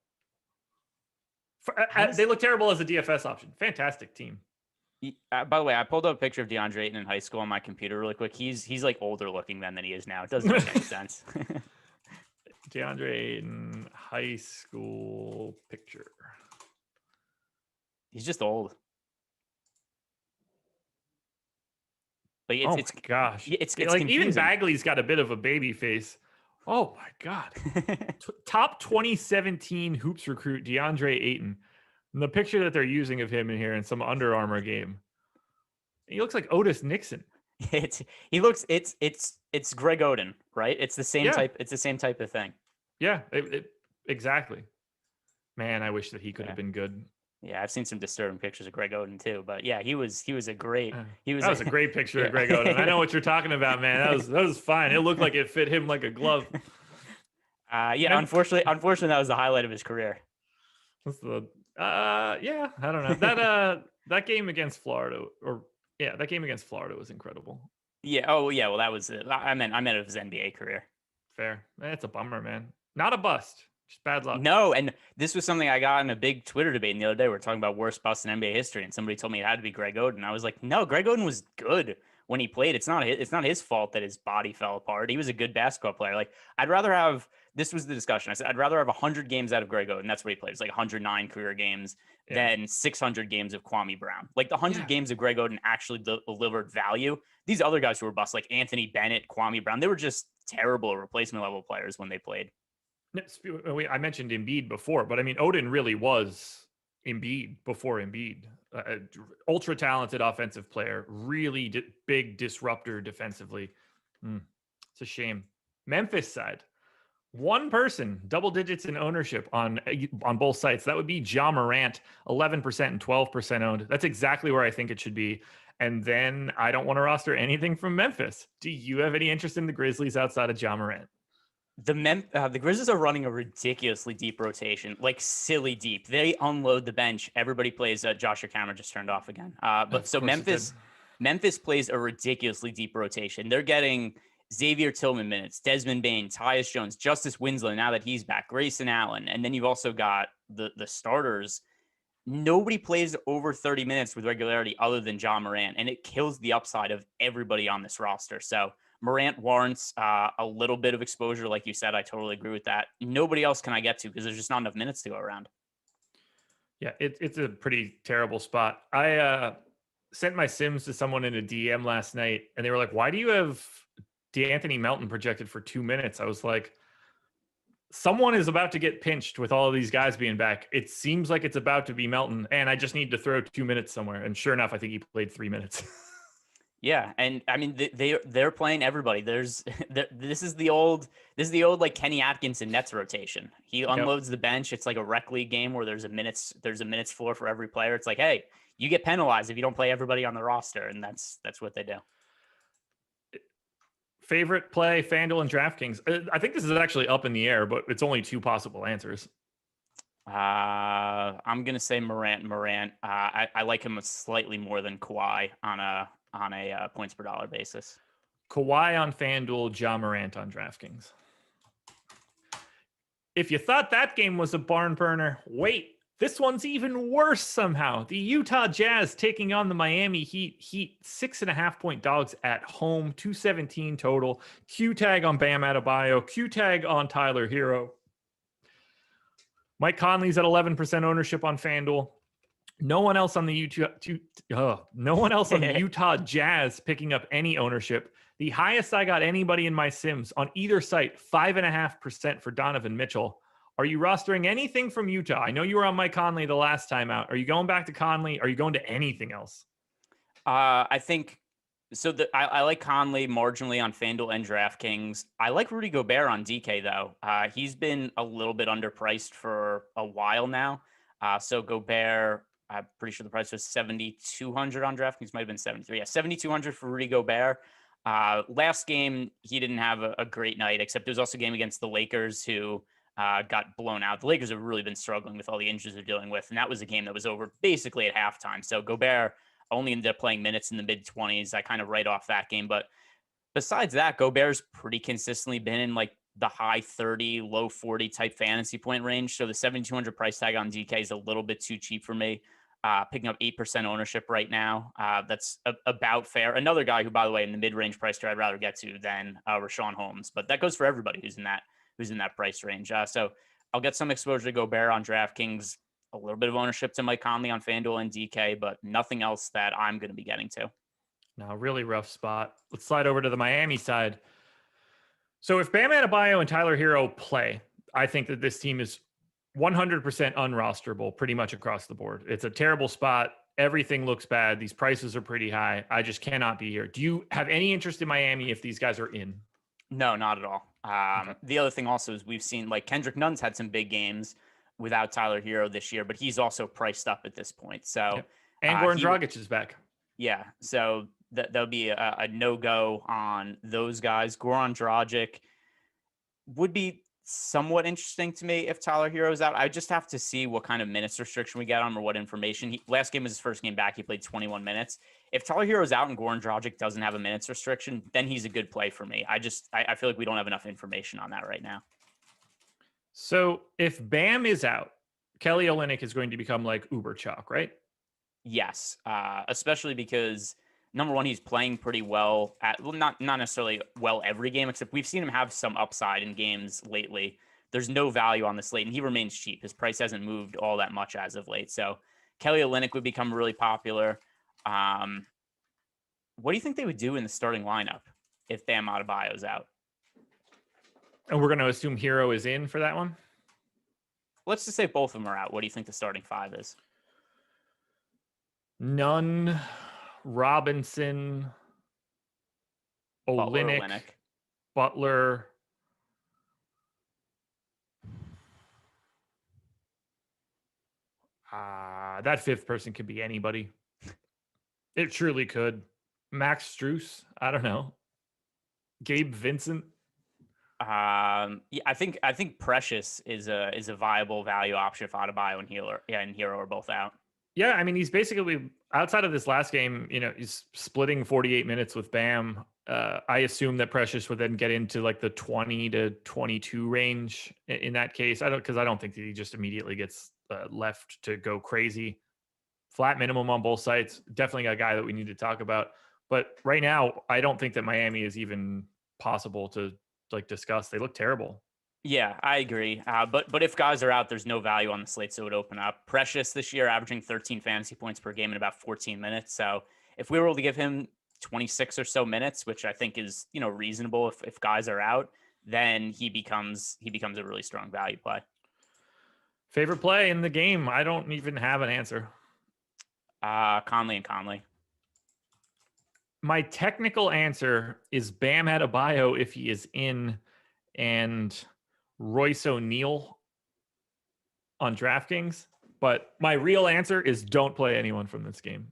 They look terrible as a DFS option. Fantastic team. By the way, I pulled up a picture of DeAndre Ayton in high school on my computer really quick. He's like older looking than he is now. It doesn't make any sense. DeAndre Ayton high school picture. He's just old. Like it's gosh, it's like confusing. Even Bagley's got a bit of a baby face. Oh my god! Top 2017 hoops recruit DeAndre Ayton. And the picture that they're using of him in here in some Under Armour game, he looks like Otis Nixon. It's Greg Oden, right? It's the same type. It's the same type of thing. Yeah, exactly. Man, I wish that he could have been good. Yeah, I've seen some disturbing pictures of Greg Oden too, but yeah, he was a great. That was a great picture of Greg Oden. I know what you're talking about, man. That was fine. It looked like it fit him like a glove. Unfortunately, that was the highlight of his career. What's the? I don't know that game against Florida, that game against Florida was incredible. Yeah. Oh yeah. Well, that was it. I meant of his NBA career. Fair. It's a bummer, man. Not a bust. Just bad luck. No, and this was something I got in a big Twitter debate the other day. We were talking about worst busts in NBA history, and somebody told me it had to be Greg Oden. I was like, no, Greg Oden was good when he played. It's not his fault that his body fell apart. He was a good basketball player. Like, I'd rather have. This was the discussion. I said I'd rather have 100 games out of Greg Oden. That's what he played. It's like 109 career games than 600 games of Kwame Brown. Like the 100 games of Greg Oden actually delivered value. These other guys who were busts, like Anthony Bennett, Kwame Brown, they were just terrible replacement level players when they played. I mentioned Embiid before, but I mean, Oden really was Embiid before Embiid. Ultra talented offensive player, really big disruptor defensively. It's a shame. Memphis side, one person, double digits in ownership on both sites. That would be Ja Morant, 11% and 12% owned. That's exactly where I think it should be. And then I don't want to roster anything from Memphis. Do you have any interest in the Grizzlies outside of Ja Morant? The Grizzlies are running a ridiculously deep rotation, like silly deep. They unload the bench. Everybody plays. Josh, your camera just turned off again. Memphis plays a ridiculously deep rotation. They're getting Xavier Tillman minutes, Desmond Bane, Tyus Jones, Justice Winslow. Now that he's back, Grayson Allen, and then you've also got the starters. Nobody plays over 30 minutes with regularity other than Ja Morant, and it kills the upside of everybody on this roster. So Morant warrants a little bit of exposure. Like you said, I totally agree with that. Nobody else can I get to because there's just not enough minutes to go around. Yeah, it's a pretty terrible spot. I sent my Sims to someone in a DM last night, and they were like, why do you have D'Anthony Melton projected for 2 minutes? I was like, someone is about to get pinched with all of these guys being back. It seems like it's about to be Melton, and I just need to throw 2 minutes somewhere. And sure enough, I think he played 3 minutes. Yeah, and I mean they're playing everybody. This is the old like Kenny Atkinson Nets rotation. He unloads the bench. It's like a rec league game where there's a minutes floor for every player. It's like, hey, you get penalized if you don't play everybody on the roster, and that's what they do. Favorite play, FanDuel and DraftKings. I think this is actually up in the air, but it's only two possible answers. I'm gonna say Morant. I like him slightly more than Kawhi on a points per dollar basis. Kawhi on FanDuel, Ja Morant on DraftKings. If you thought that game was a barn burner, wait. This one's even worse somehow. The Utah Jazz taking on the Miami Heat. Heat 6.5 point dogs at home, 217 total. Q tag on Bam Adebayo, Q tag on Tyler Hero. Mike Conley's at 11% ownership on FanDuel. No one else on the Utah Jazz picking up any ownership. The highest I got anybody in my Sims on either site, 5.5% for Donovan Mitchell. Are you rostering anything from Utah? I know you were on Mike Conley the last time out. Are you going back to Conley? Are you going to anything else? I think so. I like Conley marginally on FanDuel and DraftKings. I like Rudy Gobert on DK though. He's been a little bit underpriced for a while now. So Gobert, I'm pretty sure the price was 7,200 on DraftKings. Might have been 73. Yeah, 7,200 for Rudy Gobert. Last game he didn't have a great night, except there was also a game against the Lakers who got blown out. The Lakers have really been struggling with all the injuries they're dealing with, and that was a game that was over basically at halftime. So Gobert, only ended up playing minutes in the mid-20s. I kind of write off that game. But besides that, Gobert's pretty consistently been in like the high 30, low 40 type fantasy point range. So the 7,200 price tag on DK is a little bit too cheap for me. Picking up 8% ownership right now. That's about fair. Another guy who, by the way, in the mid-range price tier, I'd rather get to than Rashawn Holmes, but that goes for everybody who's in that price range. So I'll get some exposure to Gobert on DraftKings, a little bit of ownership to Mike Conley on FanDuel and DK, but nothing else that I'm going to be getting to. No, really rough spot. Let's slide over to the Miami side. So if Bam Adebayo and Tyler Hero play, I think that this team is 100% unrosterable pretty much across the board. It's a terrible spot. Everything looks bad. These prices are pretty high. I just cannot be here. Do you have any interest in Miami if these guys are in? No, not at all. Okay. The other thing also is we've seen like Kendrick Nunn's had some big games without Tyler Hero this year, but he's also priced up at this point. So, yep. And Goran Dragic is back. Yeah. So that'll be a no-go on those guys. Goran Dragic would be somewhat interesting to me if Tyler Hero's out. I just have to see what kind of minutes restriction we get on or what information. Last game was his first game back. He played 21 minutes. If Tyler Hero's out and Goran Dragic doesn't have a minutes restriction, then he's a good play for me. I feel like we don't have enough information on that right now. So if Bam is out, Kelly Olynyk is going to become like uber chalk, right? Yes, especially because number one, he's playing pretty well not necessarily well every game, except we've seen him have some upside in games lately. There's no value on the slate, and he remains cheap. His price hasn't moved all that much as of late. So Kelly Olynyk would become really popular. What do you think they would do in the starting lineup if Bam Adebayo's out? And we're going to assume Hero is in for that one? Let's just say both of them are out. What do you think the starting five is? Nunn, Robinson, Olynyk, Butler. That fifth person could be anybody. It truly could. Max Strus. I don't know. Gabe Vincent. Yeah, I think Precious is a viable value option if Adebayo and Hero are both out. Yeah, I mean, he's basically outside of this last game, he's splitting 48 minutes with Bam. I assume that Precious would then get into like the 20 to 22 range in that case. I don't think that he just immediately gets left to go crazy. Flat minimum on both sides. Definitely a guy that we need to talk about. But right now, I don't think that Miami is even possible to like discuss. They look terrible. Yeah, I agree. But if guys are out, there's no value on the slate, so it would open up. Precious this year averaging 13 fantasy points per game in about 14 minutes. So if we were able to give him 26 or so minutes, which I think is reasonable if guys are out, then he becomes a really strong value play. Favorite play in the game? I don't even have an answer. Conley and Conley. My technical answer is Bam Adebayo if he is in, and Royce O'Neal on DraftKings. But my real answer is don't play anyone from this game.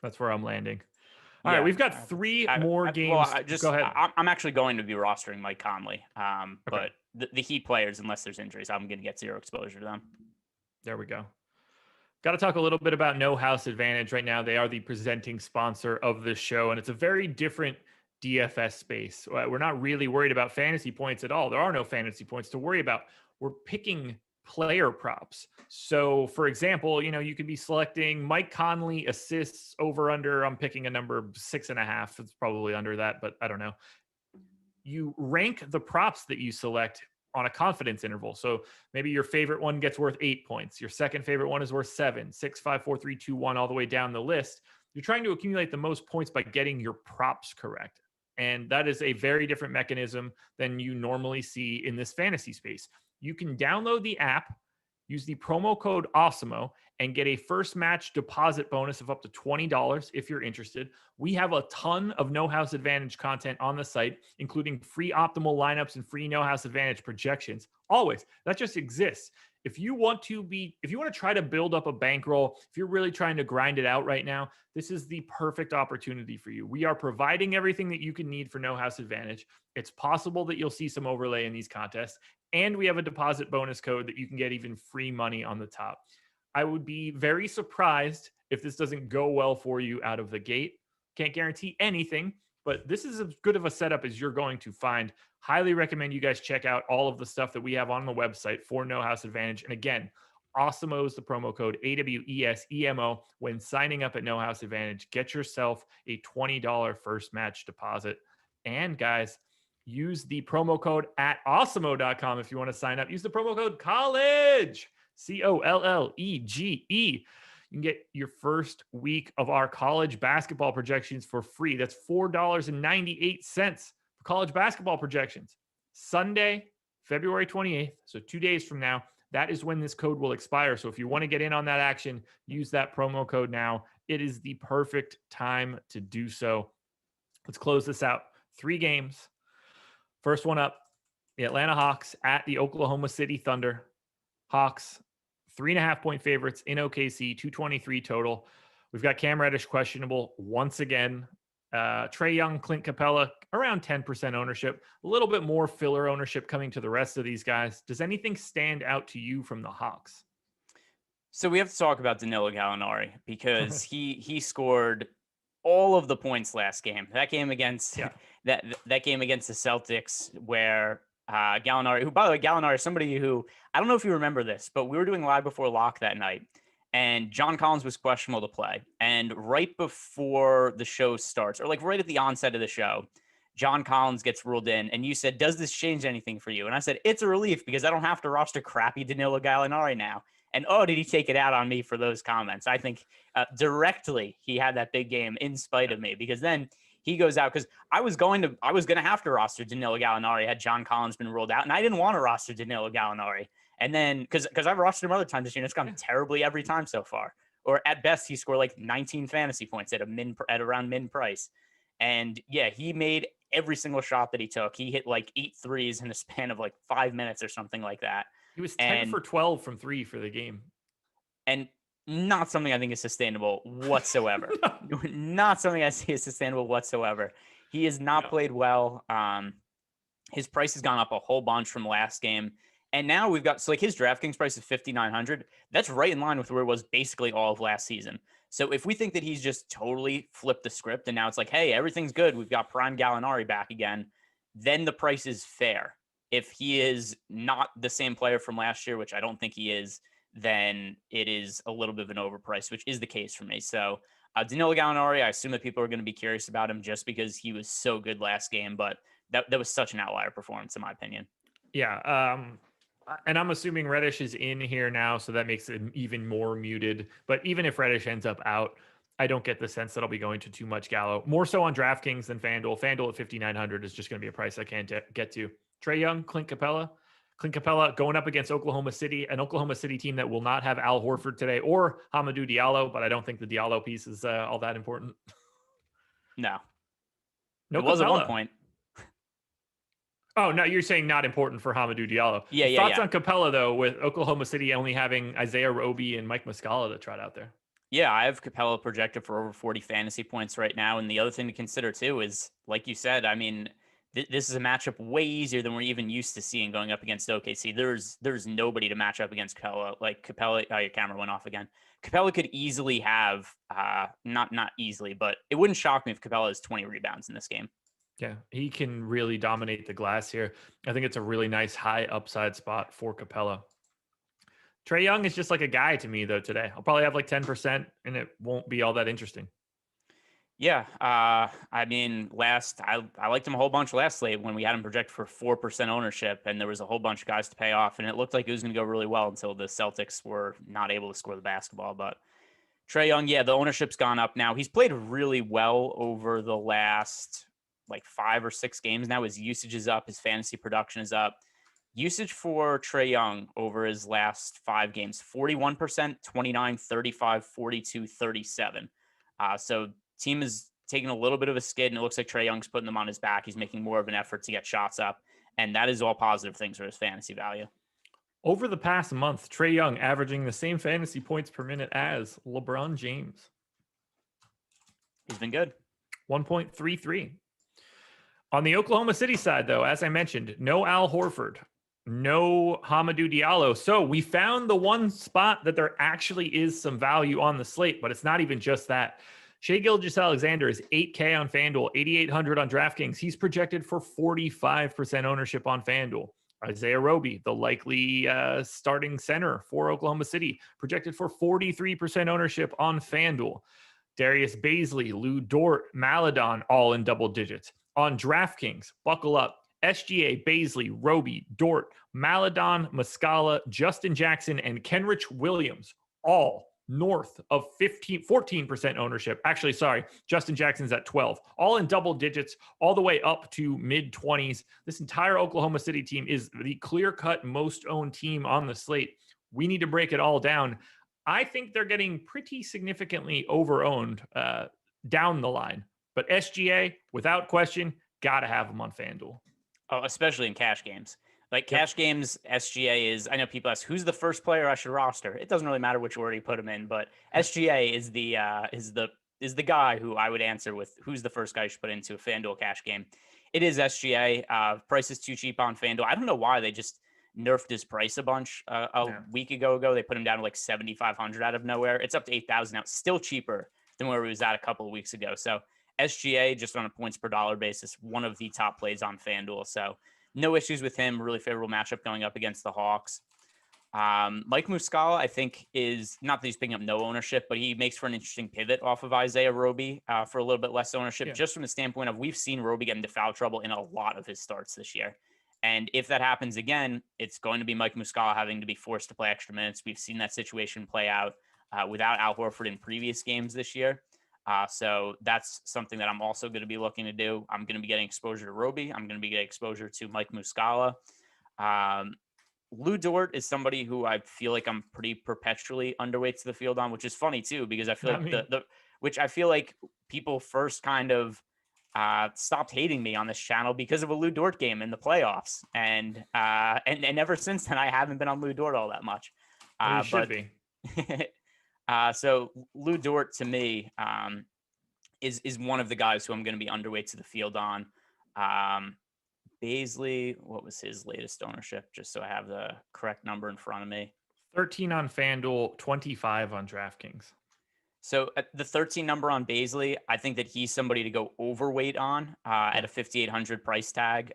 That's where I'm landing. All right, we've got three more games. Go ahead. I'm actually going to be rostering Mike Conley. But the Heat players, unless there's injuries, I'm going to get zero exposure to them. There we go. Got to talk a little bit about No House Advantage right now. They are the presenting sponsor of this show, and it's a very different DFS space. We're not really worried about fantasy points at all. There are no fantasy points to worry about. We're picking player props. So, for example, you could be selecting Mike Conley assists over under. I'm picking a number 6.5. It's probably under that, but I don't know. You rank the props that you select on a confidence interval. So maybe your favorite one gets worth 8 points. Your second favorite one is worth 7, 6, 5, 4, 3, 2, 1, all the way down the list. You're trying to accumulate the most points by getting your props correct. And that is a very different mechanism than you normally see in this fantasy space. You can download the app, use the promo code Awesemo, and get a first match deposit bonus of up to $20 if you're interested. We have a ton of No House Advantage content on the site, including free optimal lineups and free No House Advantage projections. Always. That just exists. If you want to try to build up a bankroll, if you're really trying to grind it out right now, this is the perfect opportunity for you. We are providing everything that you can need for No House Advantage. It's possible that you'll see some overlay in these contests, and we have a deposit bonus code that you can get even free money on the top. I would be very surprised if this doesn't go well for you out of the gate. Can't guarantee anything, but this is as good of a setup as you're going to find. Highly recommend you guys check out all of the stuff that we have on the website for No House Advantage. And again, Awesemo is the promo code AWESEMO when signing up at No House Advantage. Get yourself a $20 first match deposit. And guys, use the promo code at awesemo.com if you want to sign up. Use the promo code COLLEGE, COLLEGE. You can get your first week of our college basketball projections for free. That's $4.98 for college basketball projections. Sunday, February 28th, so 2 days from now, that is when this code will expire. So if you want to get in on that action, use that promo code now. It is the perfect time to do so. Let's close this out. 3 games. First one up, the Atlanta Hawks at the Oklahoma City Thunder. Hawks, 3.5-point favorites in OKC, 223 total. We've got Cam Reddish questionable once again. Trae Young, Clint Capella, around 10% ownership. A little bit more filler ownership coming to the rest of these guys. Does anything stand out to you from the Hawks? So we have to talk about Danilo Gallinari because he scored all of the points last game. That game against that game against the Celtics where Gallinari, who, by the way, Gallinari is somebody who, I don't know if you remember this, but we were doing live before lock that night, and John Collins was questionable to play. And right before the show starts, or like right at the onset of the show, John Collins gets ruled in, and you said, does this change anything for you? And I said, it's a relief because I don't have to roster crappy Danilo Gallinari now. And oh, did he take it out on me for those comments? I think directly he had that big game in spite of me, because then he goes out, because I was going to have to roster Danilo Gallinari had John Collins been ruled out, and I didn't want to roster Danilo Gallinari. And then because I've rostered him other times this year, and it's gone terribly every time so far. Or at best, he scored like 19 fantasy points at around min price. And yeah, he made every single shot that he took. He hit like 8 threes in a span of like 5 minutes or something like that. He was 10 for 12 from 3 for the game. And not something I think is sustainable whatsoever. Not something I see as sustainable whatsoever. He has not played well. His price has gone up a whole bunch from last game. And now we've got, so like his DraftKings price is $5,900. That's right in line with where it was basically all of last season. So if we think that he's just totally flipped the script and now it's like, hey, everything's good, we've got prime Gallinari back again, then the price is fair. If he is not the same player from last year, which I don't think he is, then it is a little bit of an overprice, which is the case for me. So Danilo Gallinari, I assume that people are going to be curious about him just because he was so good last game, but that was such an outlier performance in my opinion. Yeah. And I'm assuming Reddish is in here now, so that makes it even more muted. But even if Reddish ends up out, I don't get the sense that I'll be going to too much Gallo. More so on DraftKings than FanDuel. FanDuel at $5,900 is just going to be a price I can't get to. Trae Young, Clint Capella. Clint Capella going up against Oklahoma City, an Oklahoma City team that will not have Al Horford today or Hamidou Diallo, but I don't think the Diallo piece is all that important. No. No, it was at one point. Oh, no, you're saying not important for Hamidou Diallo. Yeah, Thoughts on Capella, though, with Oklahoma City only having Isaiah Roby and Mike Muscala to trot out there? Yeah, I have Capella projected for over 40 fantasy points right now. And the other thing to consider, too, is, like you said, I mean, this is a matchup way easier than we're even used to seeing going up against OKC. There's nobody to match up against Capella. Like Capella, your camera went off again. Capella could easily have, not easily, but it wouldn't shock me if Capella has 20 rebounds in this game. Yeah, he can really dominate the glass here. I think it's a really nice high upside spot for Capella. Trae Young is just like a guy to me, though, today. I'll probably have like 10%, and it won't be all that interesting. Yeah, I mean, I liked him a whole bunch last slate when we had him projected for 4% ownership, and there was a whole bunch of guys to pay off, and it looked like it was going to go really well until the Celtics were not able to score the basketball. But Trae Young, yeah, the ownership's gone up now. He's played really well over the last like 5 or 6 games now. His usage is up, his fantasy production is up. Usage for Trae Young over his last 5 games, 41%, 29, 35, 42, 37. So team is taking a little bit of a skid, and it looks like Trae Young's putting them on his back. He's making more of an effort to get shots up, and that is all positive things for his fantasy value. Over the past month, Trae Young averaging the same fantasy points per minute as LeBron James. He's been good. 1.33. On the Oklahoma City side, though, as I mentioned, no Al Horford. No Hamidou Diallo. So we found the one spot that there actually is some value on the slate, but it's not even just that. Shai Gilgeous-Alexander is 8K on FanDuel, 8,800 on DraftKings. He's projected for 45% ownership on FanDuel. Isaiah Roby, the likely starting center for Oklahoma City, projected for 43% ownership on FanDuel. Darius Baisley, Lou Dort, Maladon, all in double digits. On DraftKings, buckle up. SGA, Baisley, Roby, Dort, Maladon, Muscala, Justin Jackson, and Kenrich Williams, all north of 14% ownership. Actually, sorry, Justin Jackson's at 12, all in double digits, all the way up to mid 20s. This entire Oklahoma City team is the clear-cut most owned team on the slate. We need to break it all down. I think they're getting pretty significantly over-owned down the line, but SGA, without question, got to have them on FanDuel. Oh, especially in cash games. Like cash games, SGA is, I know people ask, who's the first player I should roster? It doesn't really matter which order you put him in, but SGA is the guy who I would answer with who's the first guy you should put into a FanDuel cash game. It is SGA. Price is too cheap on FanDuel. I don't know why they just nerfed his price a bunch week ago. They put him down to like 7,500 out of nowhere. It's up to 8,000 now. It's still cheaper than where he was at a couple of weeks ago. So SGA, just on a points per dollar basis, one of the top plays on FanDuel. So no issues with him. Really favorable matchup going up against the Hawks. Mike Muscala, I think, is not that he's picking up no ownership, but he makes for an interesting pivot off of Isaiah Roby for a little bit less ownership, just from the standpoint of we've seen Roby get into foul trouble in a lot of his starts this year. And if that happens again, it's going to be Mike Muscala having to be forced to play extra minutes. We've seen that situation play out without Al Horford in previous games this year. So that's something that I'm also going to be looking to do. I'm going to be getting exposure to Roby. I'm going to be getting exposure to Mike Muscala. Lou Dort is somebody who I feel like I'm pretty perpetually underweight to the field on, which is funny too, because I feel like which I feel like people first kind of stopped hating me on this channel because of a Lou Dort game in the playoffs. And ever since then, I haven't been on Lou Dort all that much. You should be. So Lou Dort to me is one of the guys who I'm going to be underweight to the field on. Baisley, what was his latest ownership? Just so I have the correct number in front of me. 13 on FanDuel, 25 on DraftKings. So at the 13 number on Baisley, I think that he's somebody to go overweight on at a 5,800 price tag.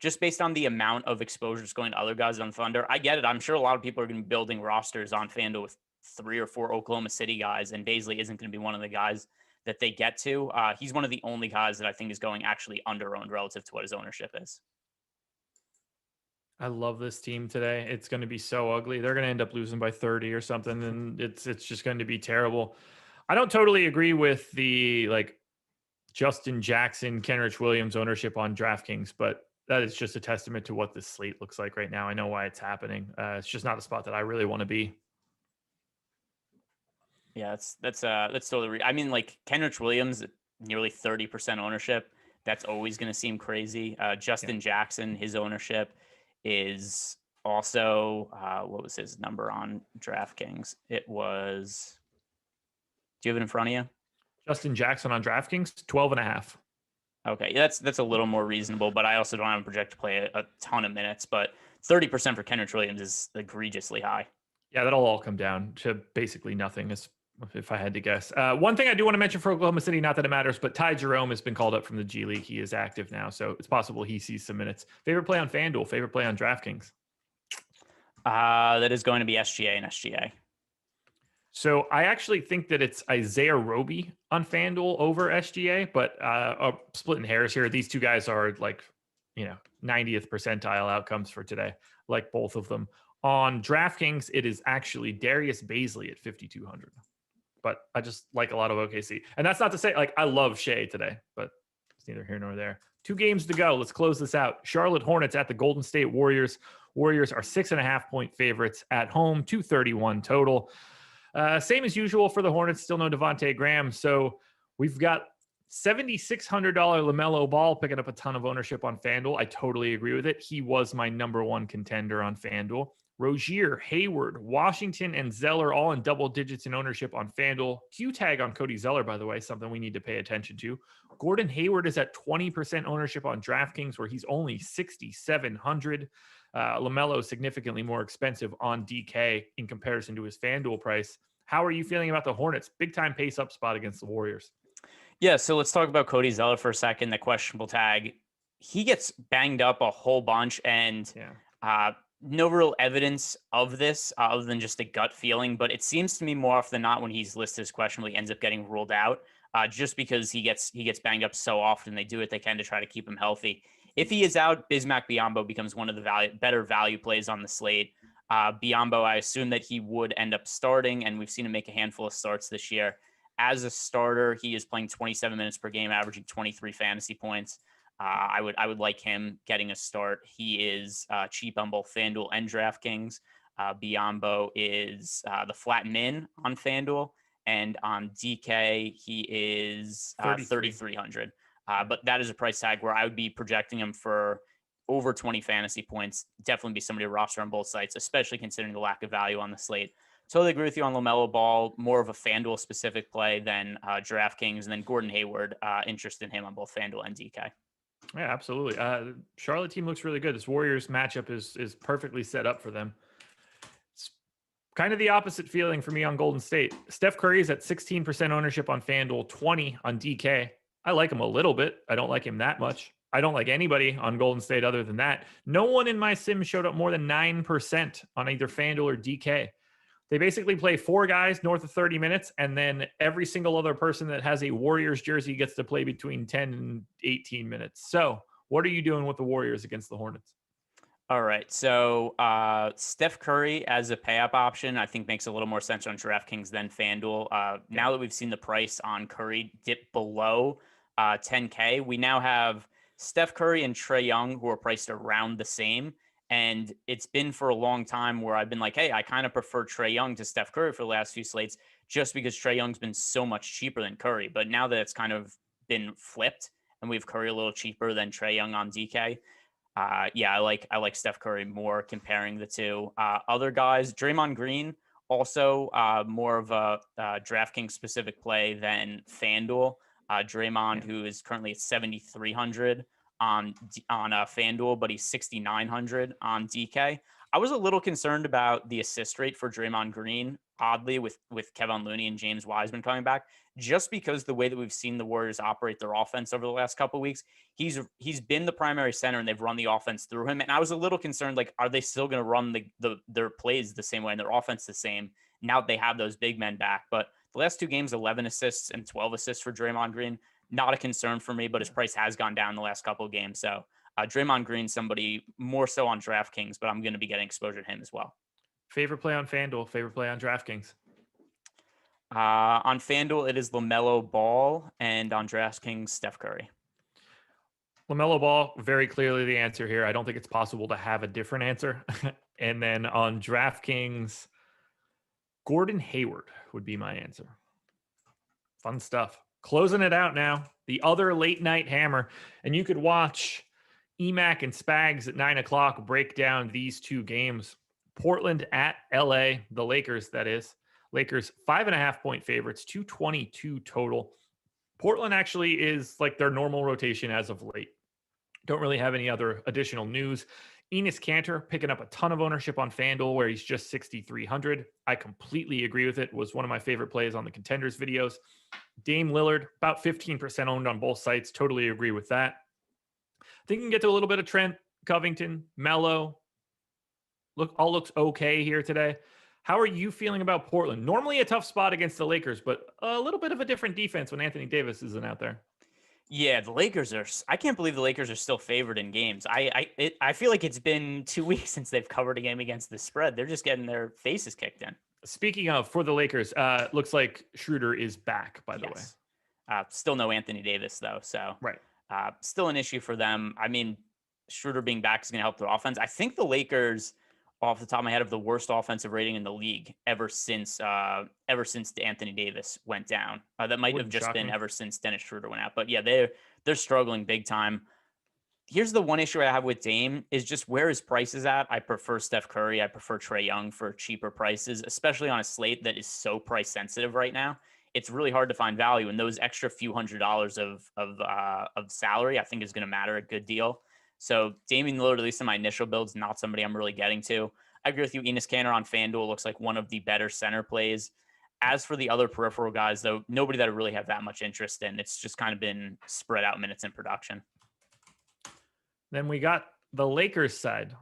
Just based on the amount of exposures going to other guys on Thunder. I get it. I'm sure a lot of people are going to be building rosters on FanDuel with 3 or 4 Oklahoma City guys, and Baisley isn't going to be one of the guys that they get to. He's one of the only guys that I think is going actually under-owned relative to what his ownership is. I love this team today. It's going to be so ugly. They're going to end up losing by 30 or something, and it's just going to be terrible. I don't totally agree with the Justin Jackson, Kenrich Williams ownership on DraftKings, but that is just a testament to what this slate looks like right now. I know why it's happening. It's just not a spot that I really want to be. Yeah, that's totally. I mean, like Kenrich Williams, nearly 30% ownership. That's always going to seem crazy. Justin Jackson, his ownership is also what was his number on DraftKings? It was. Do you have it in front of you? Justin Jackson on DraftKings, 12.5. Okay, that's a little more reasonable, but I also don't have a project to play a ton of minutes. But 30% for Kenrich Williams is egregiously high. Yeah, that'll all come down to basically nothing, if I had to guess. One thing I do want to mention for Oklahoma City, not that it matters, but Ty Jerome has been called up from the G League. He is active now, so it's possible he sees some minutes. Favorite play on FanDuel, favorite play on DraftKings? That is going to be SGA and SGA. So I actually think that it's Isaiah Roby on FanDuel over SGA, but splitting hairs here. These two guys are 90th percentile outcomes for today, like both of them. On DraftKings, it is actually Darius Baisley at 5,200. But I just like a lot of OKC. And that's not to say, I love Shai today, but it's neither here nor there. 2 games to go. Let's close this out. Charlotte Hornets at the Golden State Warriors. Warriors are 6.5-point favorites at home, 231 total. Same as usual for the Hornets, still no Devontae Graham. So we've got $7,600 LaMelo Ball picking up a ton of ownership on FanDuel. I totally agree with it. He was my number one contender on FanDuel. Rozier, Hayward, Washington, and Zeller all in double digits in ownership on FanDuel. Q tag on Cody Zeller, by the way, something we need to pay attention to. Gordon Hayward is at 20% ownership on DraftKings, where he's only 6,700. LaMelo significantly more expensive on DK in comparison to his FanDuel price. How are you feeling about the Hornets? Big time pace up spot against the Warriors. Yeah, so let's talk about Cody Zeller for a second, the questionable tag. He gets banged up a whole bunch, and no real evidence of this other than just a gut feeling. But it seems to me more often than not when he's listed as questionable, he ends up getting ruled out just because he gets banged up so often. They do what they can to try to keep him healthy. If he is out, Bismack Biyombo becomes one of the better value plays on the slate. Biyombo, I assume that he would end up starting, and we've seen him make a handful of starts this year. As a starter, he is playing 27 minutes per game, averaging 23 fantasy points. I would like him getting a start. He is cheap on both FanDuel and DraftKings. Biyombo is the flat min on FanDuel, and on DK, he is 3,300. But that is a price tag where I would be projecting him for over 20 fantasy points. Definitely be somebody to roster on both sites, especially considering the lack of value on the slate. Totally agree with you on LaMelo Ball, more of a FanDuel specific play than DraftKings, and then Gordon Hayward, interest in him on both FanDuel and DK. Yeah, absolutely. Charlotte team looks really good. This Warriors matchup is perfectly set up for them. It's kind of the opposite feeling for me on Golden State. Steph Curry is at 16% ownership on FanDuel, 20 on DK. I like him a little bit. I don't like him that much. I don't like anybody on Golden State other than that. No one in my sim showed up more than 9% on either FanDuel or DK. They basically play four guys north of 30 minutes, and then every single other person that has a Warriors jersey gets to play between 10 and 18 minutes. So what are you doing with the Warriors against the Hornets? All right. So Steph Curry as a pay-up option, I think makes a little more sense on DraftKings than FanDuel. Now that we've seen the price on Curry dip below 10K, we now have Steph Curry and Trae Young, who are priced around the same. And it's been for a long time where I've been like, hey, I kind of prefer Trae Young to Steph Curry for the last few slates just because Trae Young's been so much cheaper than Curry. But now that it's kind of been flipped and we have Curry a little cheaper than Trae Young on DK, I like Steph Curry more comparing the two. Other guys, Draymond Green, also more of a DraftKings specific play than FanDuel. Draymond, who is currently at 7,300 on FanDuel, but he's 6,900 on DK. I was a little concerned about the assist rate for Draymond Green, oddly, with Kevin Looney and James Wiseman coming back, just because the way that we've seen the Warriors operate their offense over the last couple of weeks. He's been the primary center, and they've run the offense through him. And I was a little concerned, like, are they still going to run their plays the same way and their offense the same now that they have those big men back? But the last two games, 11 assists and 12 assists for Draymond Green. Not a concern for me, but his price has gone down the last couple of games. So Draymond Green, somebody more so on DraftKings, but I'm going to be getting exposure to him as well. Favorite play on FanDuel, favorite play on DraftKings? On FanDuel, it is LaMelo Ball, and on DraftKings, Steph Curry. LaMelo Ball, very clearly the answer here. I don't think it's possible to have a different answer. And then on DraftKings, Gordon Hayward would be my answer. Fun stuff. Closing it out now, the other late night hammer. And you could watch EMAC and Spags at 9 o'clock break down these two games. Portland at LA, the Lakers, that is. Lakers 5.5 point favorites, 222 total. Portland actually is like their normal rotation as of late. Don't really have any other additional news. Enes Kanter picking up a ton of ownership on FanDuel where he's just 6,300. I completely agree with it. It was one of my favorite plays on the Contenders videos. Dame Lillard, about 15% owned on both sites. Totally agree with that. I think you can get to a little bit of Trent, Covington, Melo. All looks okay here today. How are you feeling about Portland? Normally a tough spot against the Lakers, but a little bit of a different defense when Anthony Davis isn't out there. Yeah, the Lakers I can't believe the Lakers are still favored in games. I feel like it's been 2 weeks since they've covered a game against the spread. They're just getting their faces kicked in. Speaking of, for the Lakers, looks like Schroeder is back, by the way. Still no Anthony Davis, though. So right. Still an issue for them. I mean, Schroeder being back is going to help their offense. I think the Lakers off the top of my head of the worst offensive rating in the league ever since Anthony Davis went down. That might have just been ever since Dennis Schroeder went out. But yeah, they're struggling big time. Here's the one issue I have with Dame is just where his price is at. I prefer Steph Curry. I prefer Trae Young for cheaper prices, especially on a slate that is so price sensitive right now. It's really hard to find value, and those extra few $100s of salary, I think, is going to matter a good deal. So Damian Lillard, at least in my initial builds, not somebody I'm really getting to. I agree with you. Enes Kanter on FanDuel looks like one of the better center plays. As for the other peripheral guys, though, nobody that I really have that much interest in. It's just kind of been spread out minutes in production. Then we got the Lakers side.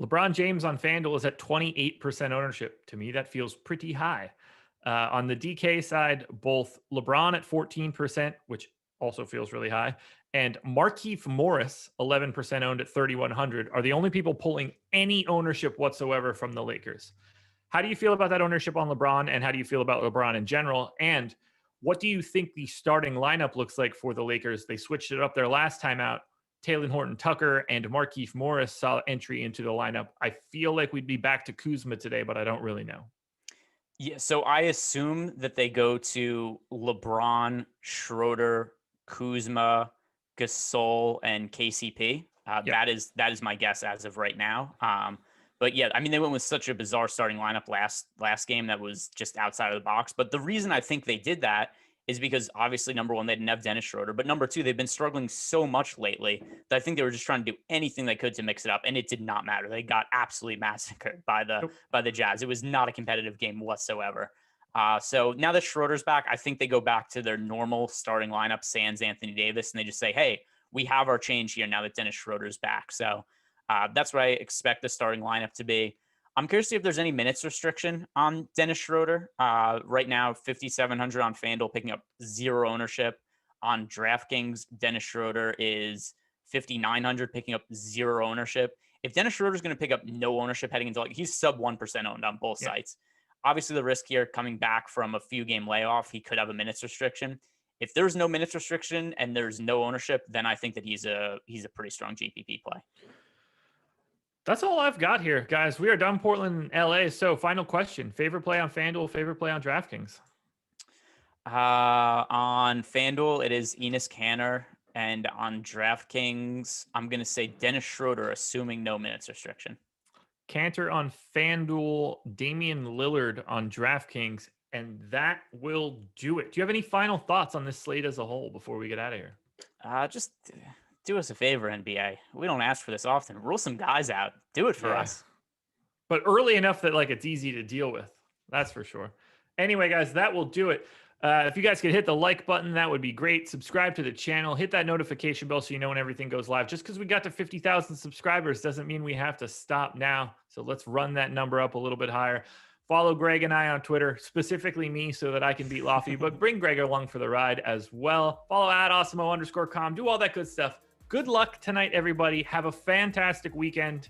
LeBron James on FanDuel is at 28% ownership. To me, that feels pretty high. On the DK side, both LeBron at 14%, which also feels really high, and Markieff Morris, 11% owned at 3,100, are the only people pulling any ownership whatsoever from the Lakers. How do you feel about that ownership on LeBron, and how do you feel about LeBron in general? And what do you think the starting lineup looks like for the Lakers? They switched it up their last time out. Talen Horton-Tucker and Markieff Morris saw entry into the lineup. I feel like we'd be back to Kuzma today, but I don't really know. Yeah, so I assume that they go to LeBron, Schroeder, Kuzma, Gasol, and KCP. That is my guess as of right now. But yeah, I mean, they went with such a bizarre starting lineup last game that was just outside of the box. But the reason I think they did that is because obviously, number one, they didn't have Dennis Schroeder, but number two, they've been struggling so much lately that I think they were just trying to do anything they could to mix it up, and it did not matter. They got absolutely massacred by the Jazz. It was not a competitive game whatsoever. So now that Schroeder's back, I think they go back to their normal starting lineup, sans Anthony Davis, and they just say, hey, we have our change here now that Dennis Schroeder's back. So that's what I expect the starting lineup to be. I'm curious to see if there's any minutes restriction on Dennis Schroeder. Right now, 5,700 on FanDuel, picking up 0 ownership. On DraftKings, Dennis Schroeder is 5,900, picking up 0 ownership. If Dennis Schroeder is going to pick up no ownership heading into, he's sub 1% owned on both sites. Obviously, the risk here coming back from a few game layoff, he could have a minutes restriction. If there's no minutes restriction and there's no ownership, then I think that he's a pretty strong GPP play. That's all I've got here, guys. We are done Portland, LA. So final question, favorite play on FanDuel, favorite play on DraftKings? On FanDuel, it is Enes Kanter. And on DraftKings, I'm going to say Dennis Schroeder, assuming no minutes restriction. Kanter on FanDuel, Damian Lillard on DraftKings. And that will do it. Do you have any final thoughts on this slate as a whole before we get out of here? Just do us a favor, NBA. We don't ask for this often. Rule some guys out. Do it for us. But early enough that it's easy to deal with. That's for sure. Anyway, guys, that will do it. If you guys could hit the like button, that would be great. Subscribe to the channel. Hit that notification bell so you know when everything goes live. Just because we got to 50,000 subscribers doesn't mean we have to stop now. So let's run that number up a little bit higher. Follow Greg and I on Twitter, specifically me, so that I can beat Lofty, but bring Greg along for the ride as well. Follow at Awesemo_com. Do all that good stuff. Good luck tonight, everybody. Have a fantastic weekend.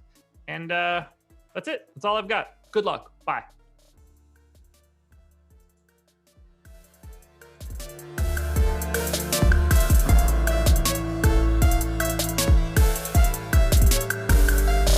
And that's it. That's all I've got. Good luck. Bye.